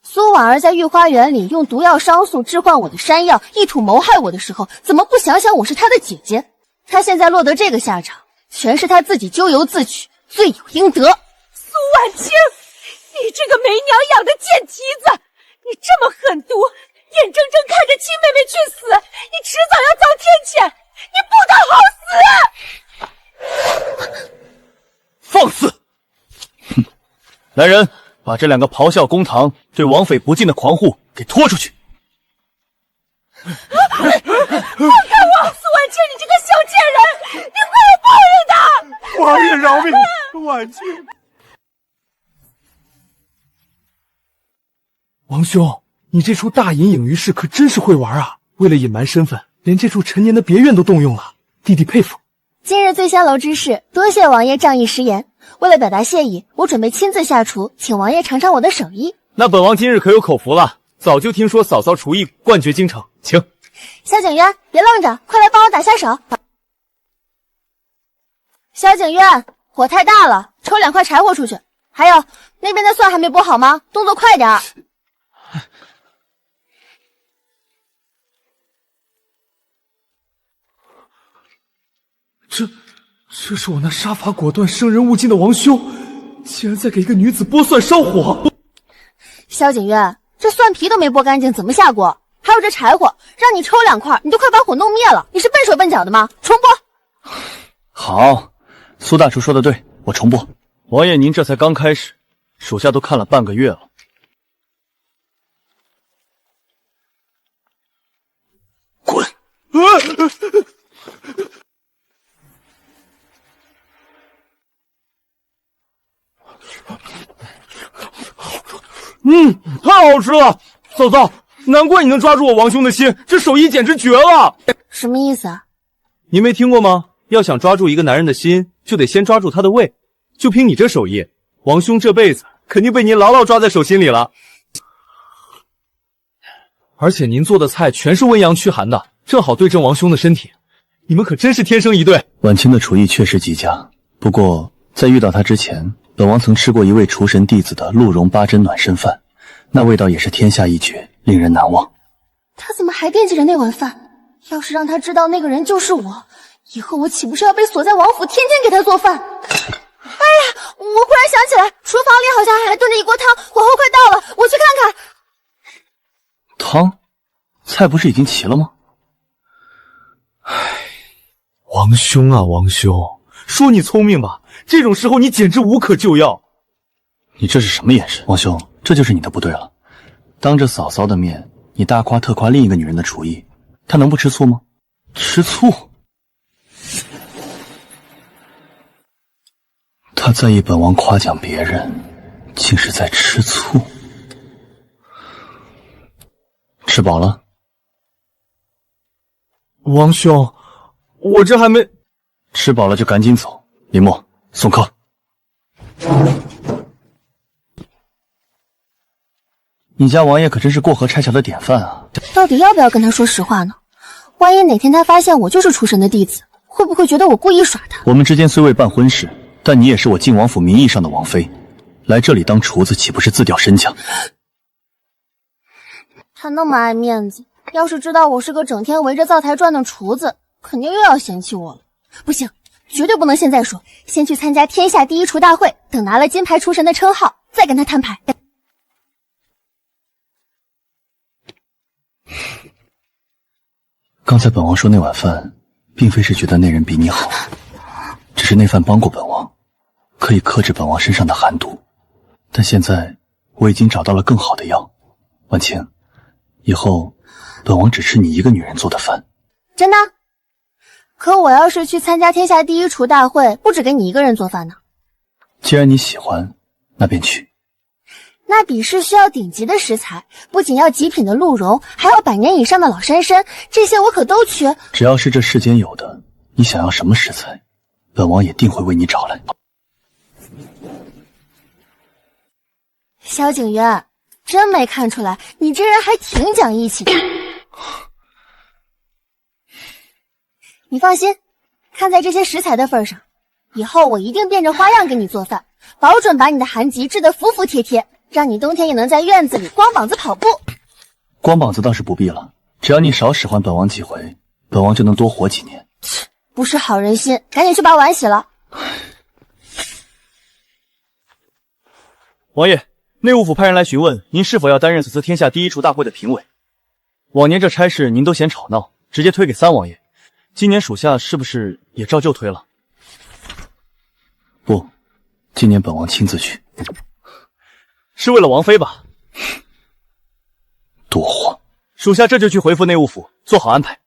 苏婉儿在御花园里用毒药伤素置换我的山药，意图谋害我的时候，怎么不想想我是她的姐姐？她现在落得这个下场，全是她自己咎由自取，罪有应得。苏婉清，你这个没娘养的贱蹄子，你这么狠毒，眼睁睁看着亲妹妹去死，你迟早要遭天谴，你不得好死！放肆！哼！来人，把这两个咆哮公堂、对王妃不敬的狂户给拖出去！放开我，苏婉清，你这个小贱人，你会有报应的！王爷饶命，婉清。王兄，你这出大隐隐于市可真是会玩啊！为了隐瞒身份，连这处陈年的别院都动用了，弟弟佩服。今日醉仙楼之事，多谢王爷仗义食言。为了表达谢意，我准备亲自下厨，请王爷尝尝我的手艺。那本王今日可有口福了，早就听说嫂嫂厨艺冠绝京城，请。萧景渊，别愣着，快来帮我打下手。萧景渊，火太大了，抽2块柴火出去。还有，那边的蒜还没剥好吗？动作快点儿。这是我那杀伐果断、生人勿近的王兄，竟然在给一个女子剥蒜烧火！萧景渊，这蒜皮都没剥干净，怎么下锅？还有这柴火，让你抽2块，你都快把火弄灭了。你是笨手笨脚的吗？重播。好，苏大厨说的对，我重播。王爷，您这才刚开始，属下都看了半个月了。滚！太好吃了！嫂嫂，难怪你能抓住我王兄的心，这手艺简直绝了！什么意思啊？你没听过吗？要想抓住一个男人的心，就得先抓住他的胃。就凭你这手艺，王兄这辈子肯定被您牢牢抓在手心里了。而且您做的菜全是温阳驱寒的，正好对症王兄的身体。你们可真是天生一对。婉清的厨艺确实极佳，不过在遇到他之前，本王曾吃过一位厨神弟子的鹿茸八珍暖身饭，那味道也是天下一绝，令人难忘。他怎么还惦记着那碗饭？要是让他知道那个人就是我，以后我岂不是要被锁在王府，天天给他做饭？哎呀，我忽然想起来，厨房里好像还炖着一锅汤，火候快到了，我去看看。汤？菜不是已经齐了吗？王兄啊，王兄，说你聪明吧，这种时候你简直无可救药。你这是什么眼神？王兄，这就是你的不对了。当着嫂嫂的面，你大夸特夸另一个女人的厨艺，她能不吃醋吗？吃醋？她在意本王夸奖别人，竟是在吃醋。吃饱了？王兄，我这还没……吃饱了就赶紧走。林墨，送客。你家王爷可真是过河拆桥的典范啊！到底要不要跟他说实话呢？万一哪天他发现我就是厨神的弟子，会不会觉得我故意耍他？我们之间虽未办婚事，但你也是我晋王府名义上的王妃，来这里当厨子岂不是自掉身价？他那么爱面子，要是知道我是个整天围着灶台转的厨子，肯定又要嫌弃我了。不行，绝对不能现在说，先去参加天下第一厨大会，等拿了金牌厨神的称号，再跟他摊牌。刚才本王说那碗饭，并非是觉得那人比你好，只是那饭帮过本王，可以克制本王身上的寒毒。但现在我已经找到了更好的药，婉清，以后本王只吃你一个女人做的饭。真的？可我要是去参加天下第一厨大会，不止给你一个人做饭呢。既然你喜欢，那便去。那比试需要顶级的食材，不仅要极品的鹿茸，还要100年以上的老山参，这些我可都缺。只要是这世间有的，你想要什么食材，本王也定会为你找来。萧景渊，真没看出来，你这人还挺讲义气的。你放心，看在这些食材的份上，以后我一定变着花样给你做饭，保准把你的寒疾治得服服帖帖，让你冬天也能在院子里光膀子跑步。光膀子倒是不必了，只要你少使唤本王几回，本王就能多活几年。不是好人心，赶紧去把碗洗了。王爷，内务府派人来询问您是否要担任此次天下第一厨大会的评委。往年这差事您都嫌吵闹，直接推给3王爷，今年属下是不是也照旧推了？不，今年本王亲自去。是为了王妃吧？多话，属下这就去回复内务府，做好安排。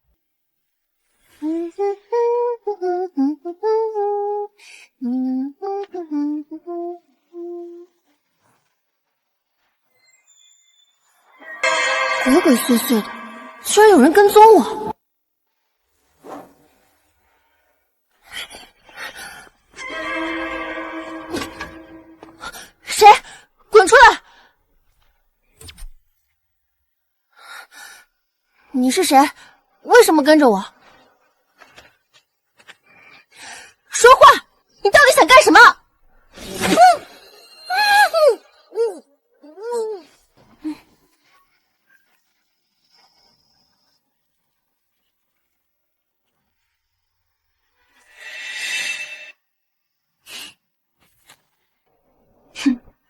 鬼鬼祟祟的，居然有人跟踪我！谁？滚出来！你是谁？为什么跟着我？说话！你到底想干什么？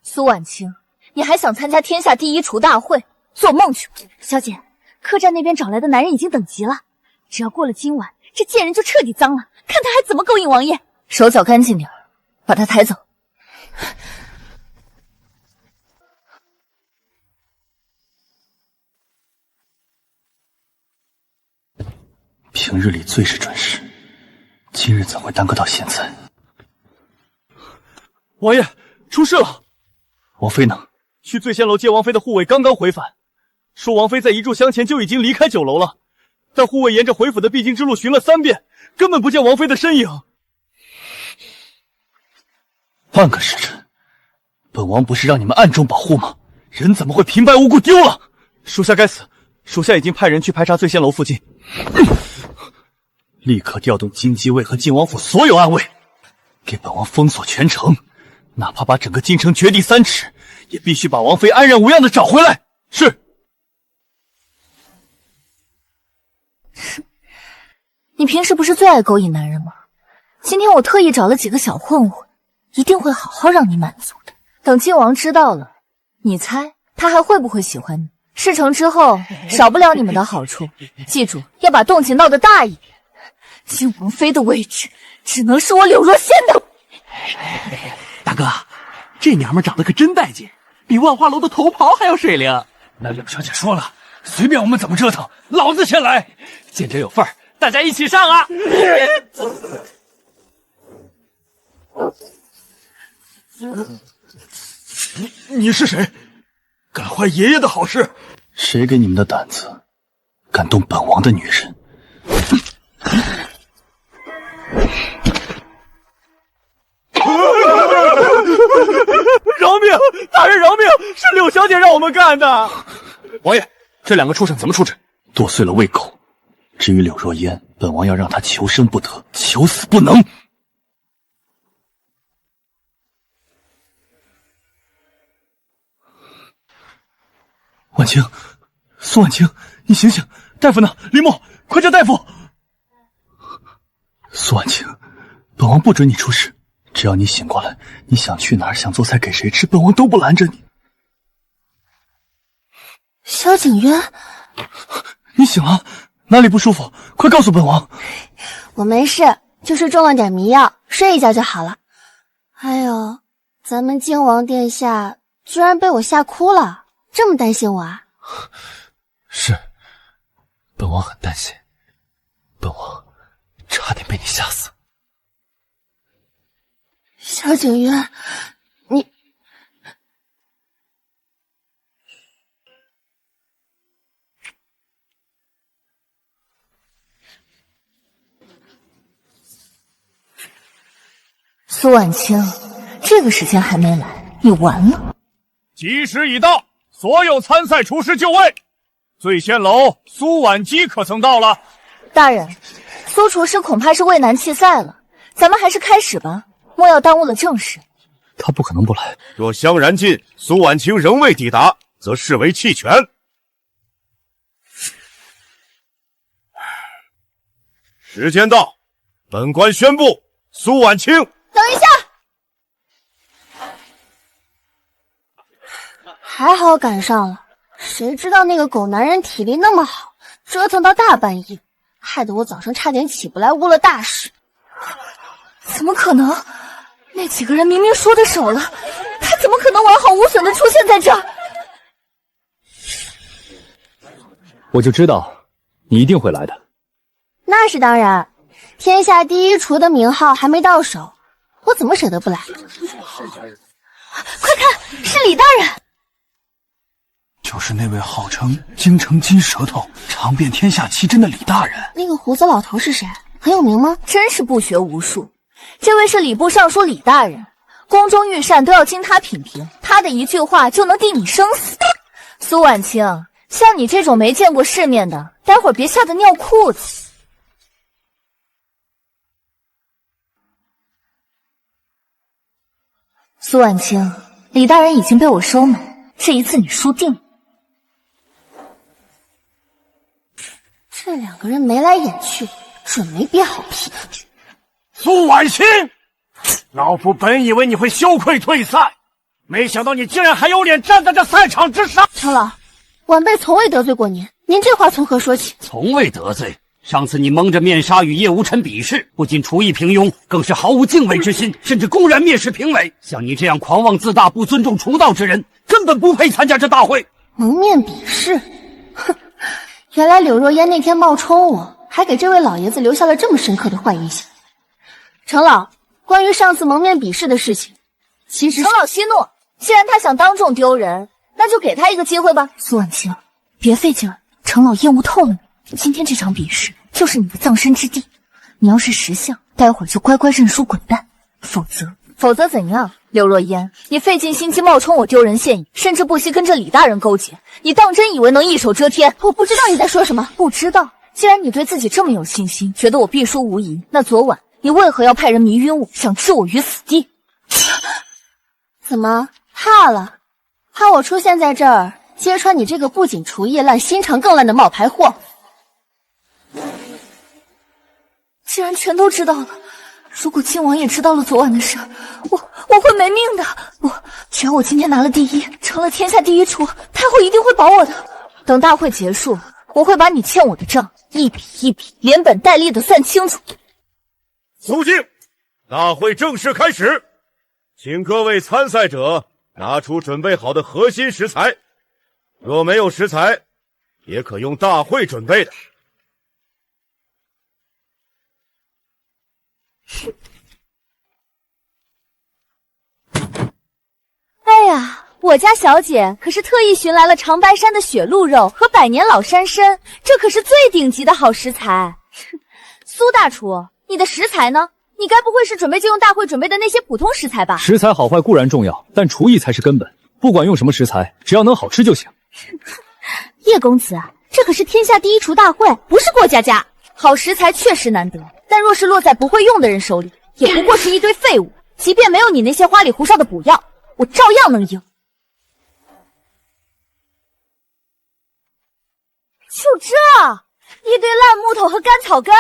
苏婉清，你还想参加天下第一厨大会？做梦去！小姐，客栈那边找来的男人已经等急了，只要过了今晚，这贱人就彻底脏了，看他还怎么勾引王爷。手脚干净点，把他抬走。平日里最是准时，今日怎会耽搁到现在？王爷，出事了！王妃呢？去醉仙楼接王妃的护卫刚刚回返，说王妃在一炷香前就已经离开酒楼了，但护卫沿着回府的必经之路寻了3遍，根本不见王妃的身影。半个时辰，本王不是让你们暗中保护吗？人怎么会平白无故丢了？属下该死，属下已经派人去排查醉仙楼附近。立刻调动京畿卫和晋王府所有暗卫，给本王封锁全城，哪怕把整个京城掘地3尺，也必须把王妃安然无恙的找回来。是。你平时不是最爱勾引男人吗？今天我特意找了几个小混混，一定会好好让你满足的。等晋王知道了，你猜他还会不会喜欢你？事成之后，少不了你们的好处。记住，要把动静闹得大一点。晋王妃的位置，只能是我柳若仙的。大哥，这娘们长得可真带劲，比万花楼的头袍还要水灵。那柳小姐说了，随便我们怎么折腾，老子先来。见者有份儿，大家一起上啊！你是谁？敢坏爷爷的好事？谁给你们的胆子，敢动本王的女人？饶命！大人饶命！是柳小姐让我们干的。王爷，这2个畜生怎么处置？剁碎了喂狗。至于柳若烟，本王要让她求生不得，求死不能。婉清，苏婉清，你醒醒！大夫呢？李牧，快叫大夫！苏婉清，本王不准你出事，只要你醒过来，你想去哪儿，想做菜给谁吃，本王都不拦着你。萧景渊，你醒了？哪里不舒服？快告诉本王。我没事，就是中了点迷药，睡一觉就好了。哎呦，咱们靖王殿下居然被我吓哭了，这么担心我啊？是，本王很担心，本王差点被你吓死。萧景渊，你苏婉清，这个时间还没来，你完了。吉时已到，所有参赛厨师就位。醉仙楼苏婉姬可曾到了？大人，苏厨师恐怕是畏难弃赛了，咱们还是开始吧，莫要耽误了正事。他不可能不来。若香燃尽，苏婉清仍未抵达，则视为弃权。时间到，本官宣布，苏婉清。等一下，还好赶上了，谁知道那个狗男人体力那么好，折腾到大半夜，害得我早上差点起不来，误了大事。怎么可能？那几个人明明说的手了，他怎么可能完好无损的出现在这儿？我就知道你一定会来的。那是当然，天下第一厨的名号还没到手，我怎么舍得不来？快看，是李大人！就是那位号称京城金舌头、尝遍天下奇珍的李大人。那个胡子老头是谁？很有名吗？真是不学无术。这位是礼部尚书李大人，宫中御膳都要经他品评，他的一句话就能定你生死。苏婉清，像你这种没见过世面的，待会儿别吓得尿裤子。苏婉清，李大人已经被我收买，这一次你输定了。这2个人眉来眼去，准没憋好屁。苏婉清，老夫本以为你会羞愧退赛，没想到你竟然还有脸站在这赛场之上！程老，晚辈从未得罪过您，您这话从何说起？从未得罪。上次你蒙着面纱与叶无尘比试，不仅厨艺平庸，更是毫无敬畏之心，甚至公然蔑视评委。像你这样狂妄自大、不尊重厨道之人，根本不配参加这大会。蒙面比试，哼！原来柳若烟那天冒充我，还给这位老爷子留下了这么深刻的坏印象。程老，关于上次蒙面比试的事情，其实程老息怒，既然他想当众丢人，那就给他一个机会吧。苏婉清，别费劲儿，程老厌恶透了你。今天这场比试就是你的葬身之地，你要是识相，待会儿就乖乖认输滚蛋，否则怎样？柳若烟，你费尽心机冒充我丢人现眼，甚至不惜跟这李大人勾结，你当真以为能一手遮天？我不知道你在说什么。不知道？既然你对自己这么有信心，觉得我必输无疑，那昨晚你为何要派人迷晕我，想置我于死地？怎么怕了？怕我出现在这儿揭穿你这个不仅厨艺烂，心肠更烂的冒牌货？既然全都知道了，如果靖王也知道了昨晚的事，我会没命的。只要我今天拿了第一，成了天下第一厨，太后一定会保我的。等大会结束，我会把你欠我的账一笔一笔连本带利的算清楚。肃静！大会正式开始，请各位参赛者拿出准备好的核心食材，若没有食材，也可用大会准备的。哎呀，我家小姐可是特意寻来了长白山的雪鹿肉和百年老山参，这可是最顶级的好食材。苏大厨，你的食材呢？你该不会是准备就用大会准备的那些普通食材吧？食材好坏固然重要，但厨艺才是根本。不管用什么食材，只要能好吃就行。叶公子啊，这可是天下第一厨大会，不是过家家。好食材确实难得，但若是落在不会用的人手里，也不过是一堆废物。即便没有你那些花里胡哨的补药，我照样能赢。就这一堆烂木头和干草根，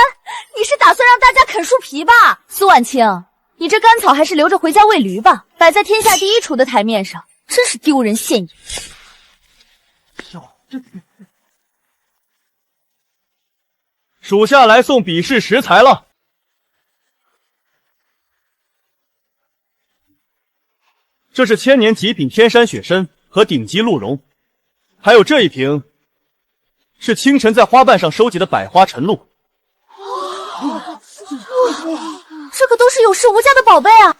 你是打算让大家啃树皮吧？苏婉清，你这干草还是留着回家喂驴吧，摆在天下第一厨的台面上，真是丢人现眼。属下来送比试食材了。这是千年极品天山雪参和顶级鹿茸，还有这一瓶是清晨在花瓣上收集的百花晨露。这可都是有市无价的宝贝啊！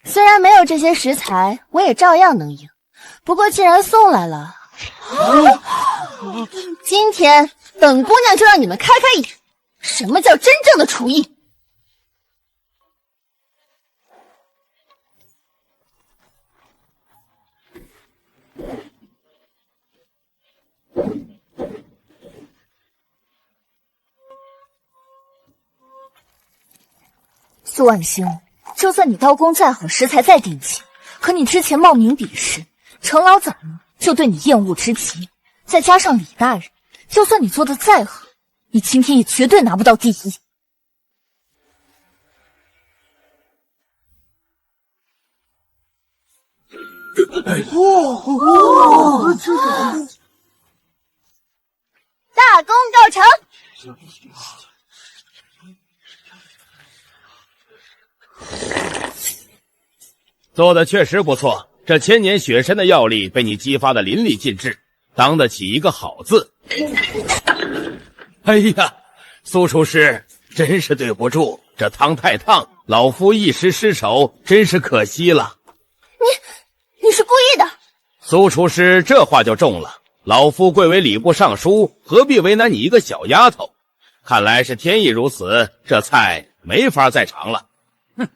虽然没有这些食材，我也照样能赢。不过既然送来了，今天本姑娘就让你们开开眼，什么叫真正的厨艺。苏婉星，就算你刀工再好，食材再顶级，可你之前冒名比试，程老早呢就对你厌恶之极，再加上李大人，就算你做的再好，你今天也绝对拿不到第一。大功告成！做的确实不错，这千年雪参的药力被你激发的淋漓尽致，当得起一个好字。哎呀，苏厨师，真是对不住，这汤太烫，老夫一时失手，真是可惜了。你是故意的。苏厨师这话就重了，老夫贵为礼部尚书，何必为难你一个小丫头？看来是天意如此，这菜没法再尝了。哼，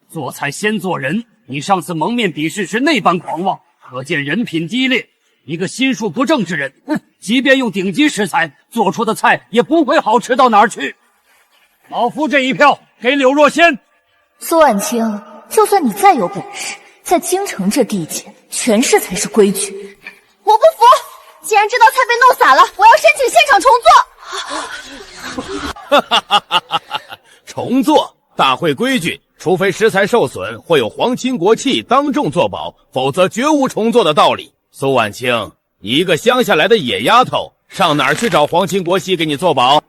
做菜先做人，你上次蒙面比试时那般狂妄，可见人品低劣。一个心术不正之人，即便用顶级食材做出的菜也不会好吃到哪儿去。老夫这一票给柳若仙。苏婉清，就算你再有本事，在京城这地界，权势才是规矩。我不服！既然这道菜被弄洒了，我要申请现场重做。重做？大会规矩，除非食材受损或有皇亲国戚当众作保，否则绝无重做的道理。苏婉清，你一个乡下来的野丫头，上哪儿去找皇亲国戚给你作保？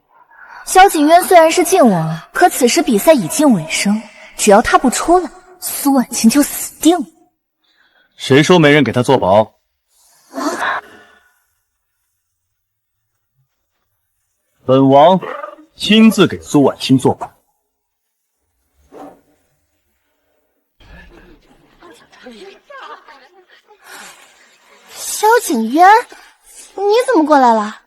萧景渊虽然是晋王，可此时比赛已近尾声，只要他不出来，苏婉清就死定了。谁说没人给他作保？本王亲自给苏婉清作保。萧景渊，你怎么过来了？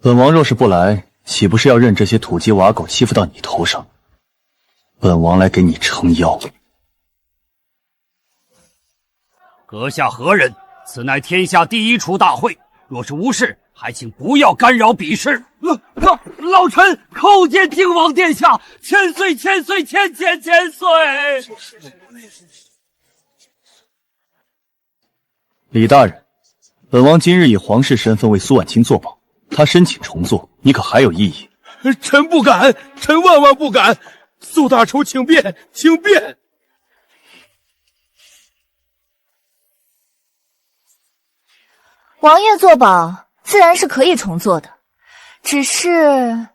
本王若是不来，岂不是要任这些土鸡瓦狗欺负到你头上？本王来给你撑腰。阁下何人？此乃天下第一厨大会，若是无事，还请不要干扰比试。老臣叩见靖王殿下，千岁千岁千岁！李大人，本王今日以皇室身份为苏婉清作保，他申请重做，你可还有异议？臣不敢，臣万万不敢！苏大厨，请便，请便！王爷作保自然是可以重做的，只是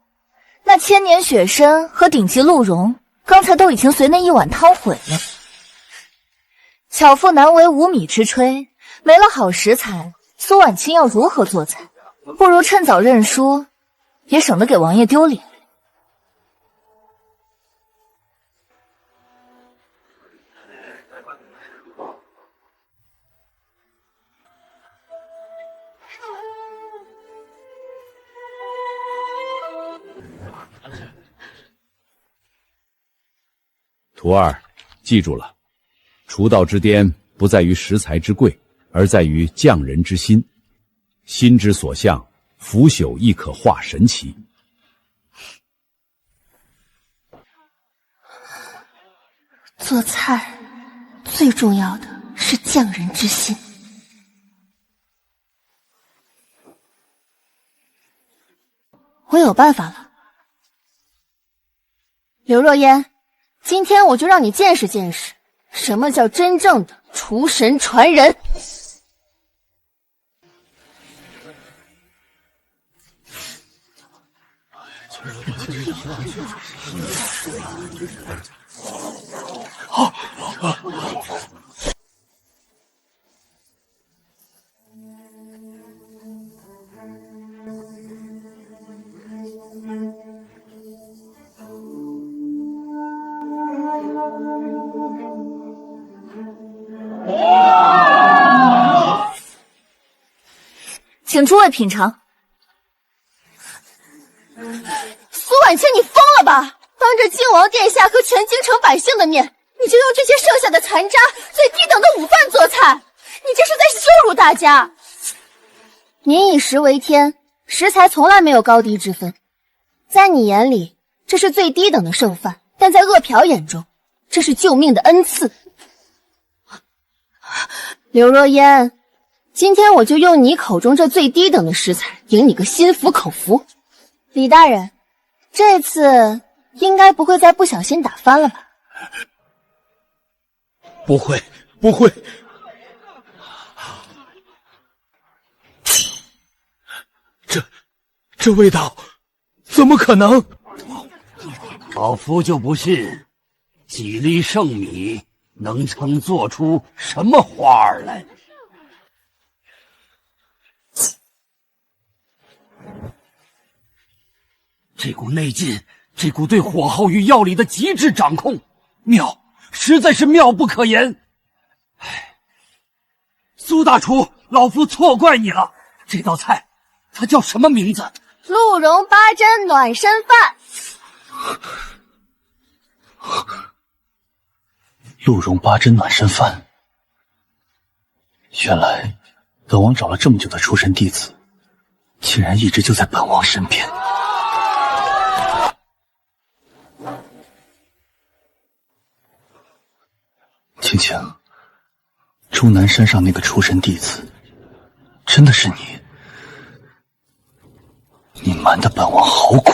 那千年雪参和顶级鹿茸刚才都已经随那一碗汤毁了。巧妇难为无米之炊，没了好食材，苏婉清要如何做菜？不如趁早认输，也省得给王爷丢脸。徒儿，记住了，厨道之巅不在于食材之贵，而在于匠人之心。心之所向，腐朽亦可化神奇。做菜最重要的是匠人之心。我有办法了，刘若烟，今天我就让你见识见识，什么叫真正的厨神传人。请诸位品尝。苏婉清，你疯了吧？当着靖王殿下和全京城百姓的面，你就用这些剩下的残渣、最低等的午饭做菜，你这是在羞辱大家！民以食为天，食材从来没有高低之分。在你眼里，这是最低等的剩饭，但在饿殍眼中，这是救命的恩赐。刘若烟，今天我就用你口中这最低等的食材，赢你个心服口服。李大人，这次应该不会再不小心打翻了吧？不会，不会。这味道，怎么可能？老夫就不信，几粒剩米能称做出什么花儿来。这股内劲，这股对火候与药理的极致掌控，妙，实在是妙不可言。唉，苏大厨，老夫错怪你了。这道菜，它叫什么名字？鹿茸八珍暖身饭。鹿茸八珍暖身饭。原来本王找了这么久的出神弟子，竟然一直就在本王身边。青青，终南山上那个出神弟子真的是你？你瞒得本王好苦。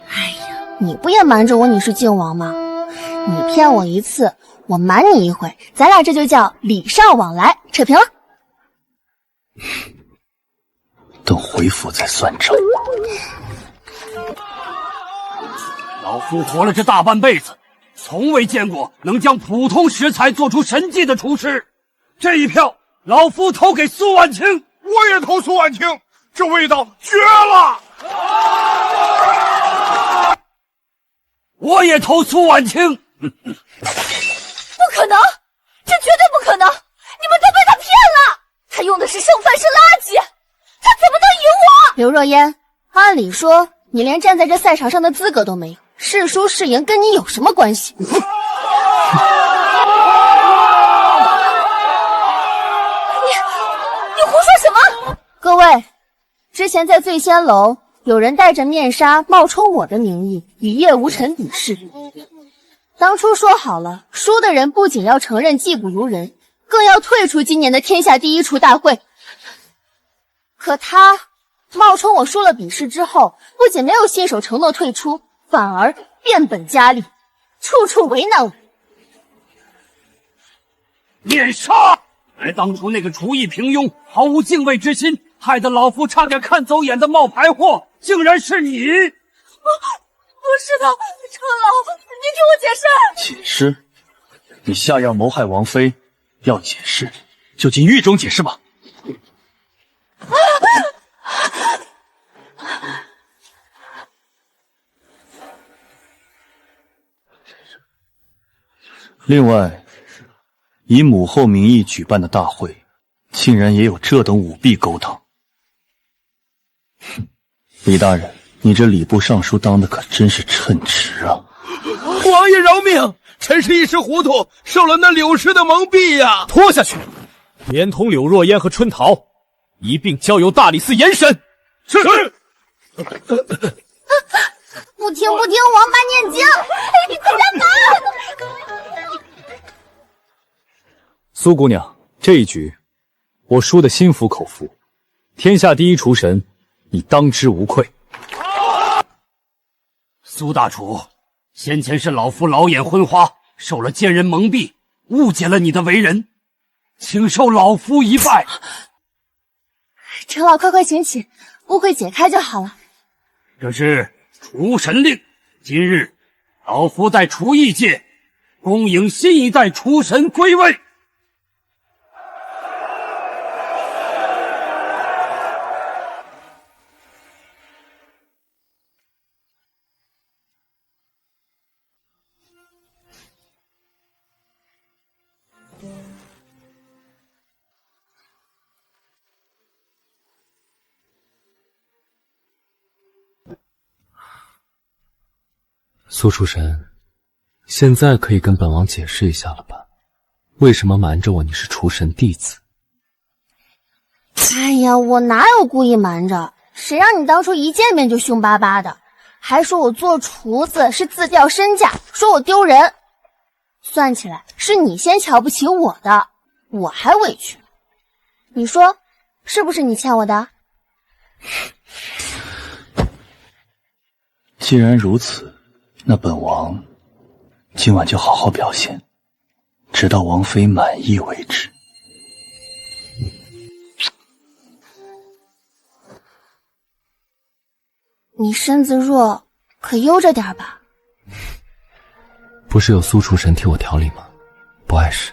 哎呀，你不也瞒着我你是靖王吗？你骗我一次，我瞒你一回，咱俩这就叫礼尚往来，扯平了。等回府再算账。老夫活了这大半辈子，从未见过能将普通食材做出神迹的厨师。这一票，老夫投给苏婉清。我也投苏婉清，这味道绝了！我也投苏婉清。不可能，这绝对不可能！你们都被他骗了，他用的是剩饭是垃圾，他怎么能赢我？刘若烟，按理说你连站在这赛场上的资格都没有，是输是赢跟你有什么关系？你胡说什么？各位，之前在醉仙楼有人戴着面纱冒充我的名义与叶无尘比试，当初说好了，输的人不仅要承认技不如人，更要退出今年的天下第一厨大会。可他冒充我输了比试之后，不仅没有信守承诺退出，反而变本加厉，处处为难我。面纱！而当初那个厨艺平庸、毫无敬畏之心，害得老夫差点看走眼的冒牌货，竟然是你！不是的，车老，你听我解释。解释？你下药谋害王妃，要解释就进狱中解释吧。另外，以母后名义举办的大会，竟然也有这等舞弊勾当。哼，李大人，你这礼部尚书当的可真是称职啊！王爷饶命，臣是一时糊涂，受了那柳氏的蒙蔽呀！拖下去，连同柳若烟和春桃一并交由大理寺严审。是。不听，王八念经！你在干嘛？苏姑娘，这一局我输得心服口服，天下第一厨神，你当之无愧。苏大厨，先前是老夫老眼昏花，受了奸人蒙蔽，误解了你的为人，请受老夫一拜。程老，快行起，误会解开就好了。这是厨神令，今日老夫在厨艺界恭迎新一代厨神归位。苏厨神，现在可以跟本王解释一下了吧？为什么瞒着我你是厨神弟子？哎呀，我哪有故意瞒着？谁让你当初一见面就凶巴巴的，还说我做厨子是自掉身价，说我丢人。算起来是你先瞧不起我的，我还委屈。你说是不是你欠我的？既然如此，那本王今晚就好好表现，直到王妃满意为止。你身子弱，可悠着点吧。不是有苏厨神替我调理吗？不碍事。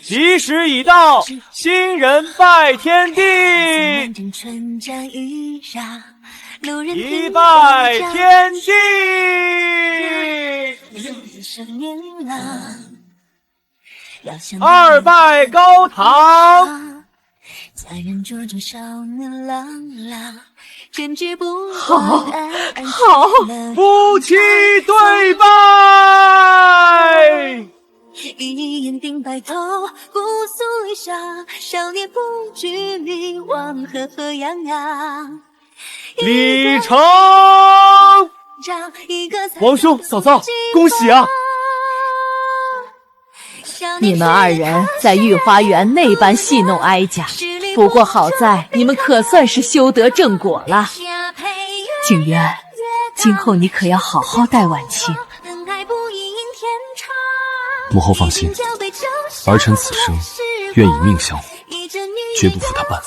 吉时已到，新人拜天地，一拜天地。二拜高堂。好，夫妻对拜。一眼定白头，姑苏一笑，少年不惧迷惘，和和洋洋。李成，王兄嫂嫂，恭喜啊！你们二人在御花园那般戏弄哀家，不过好在你们可算是修得正果了。景渊，今后你可要好好待婉清。母后放心，儿臣此生愿以命相护，绝不负他半分。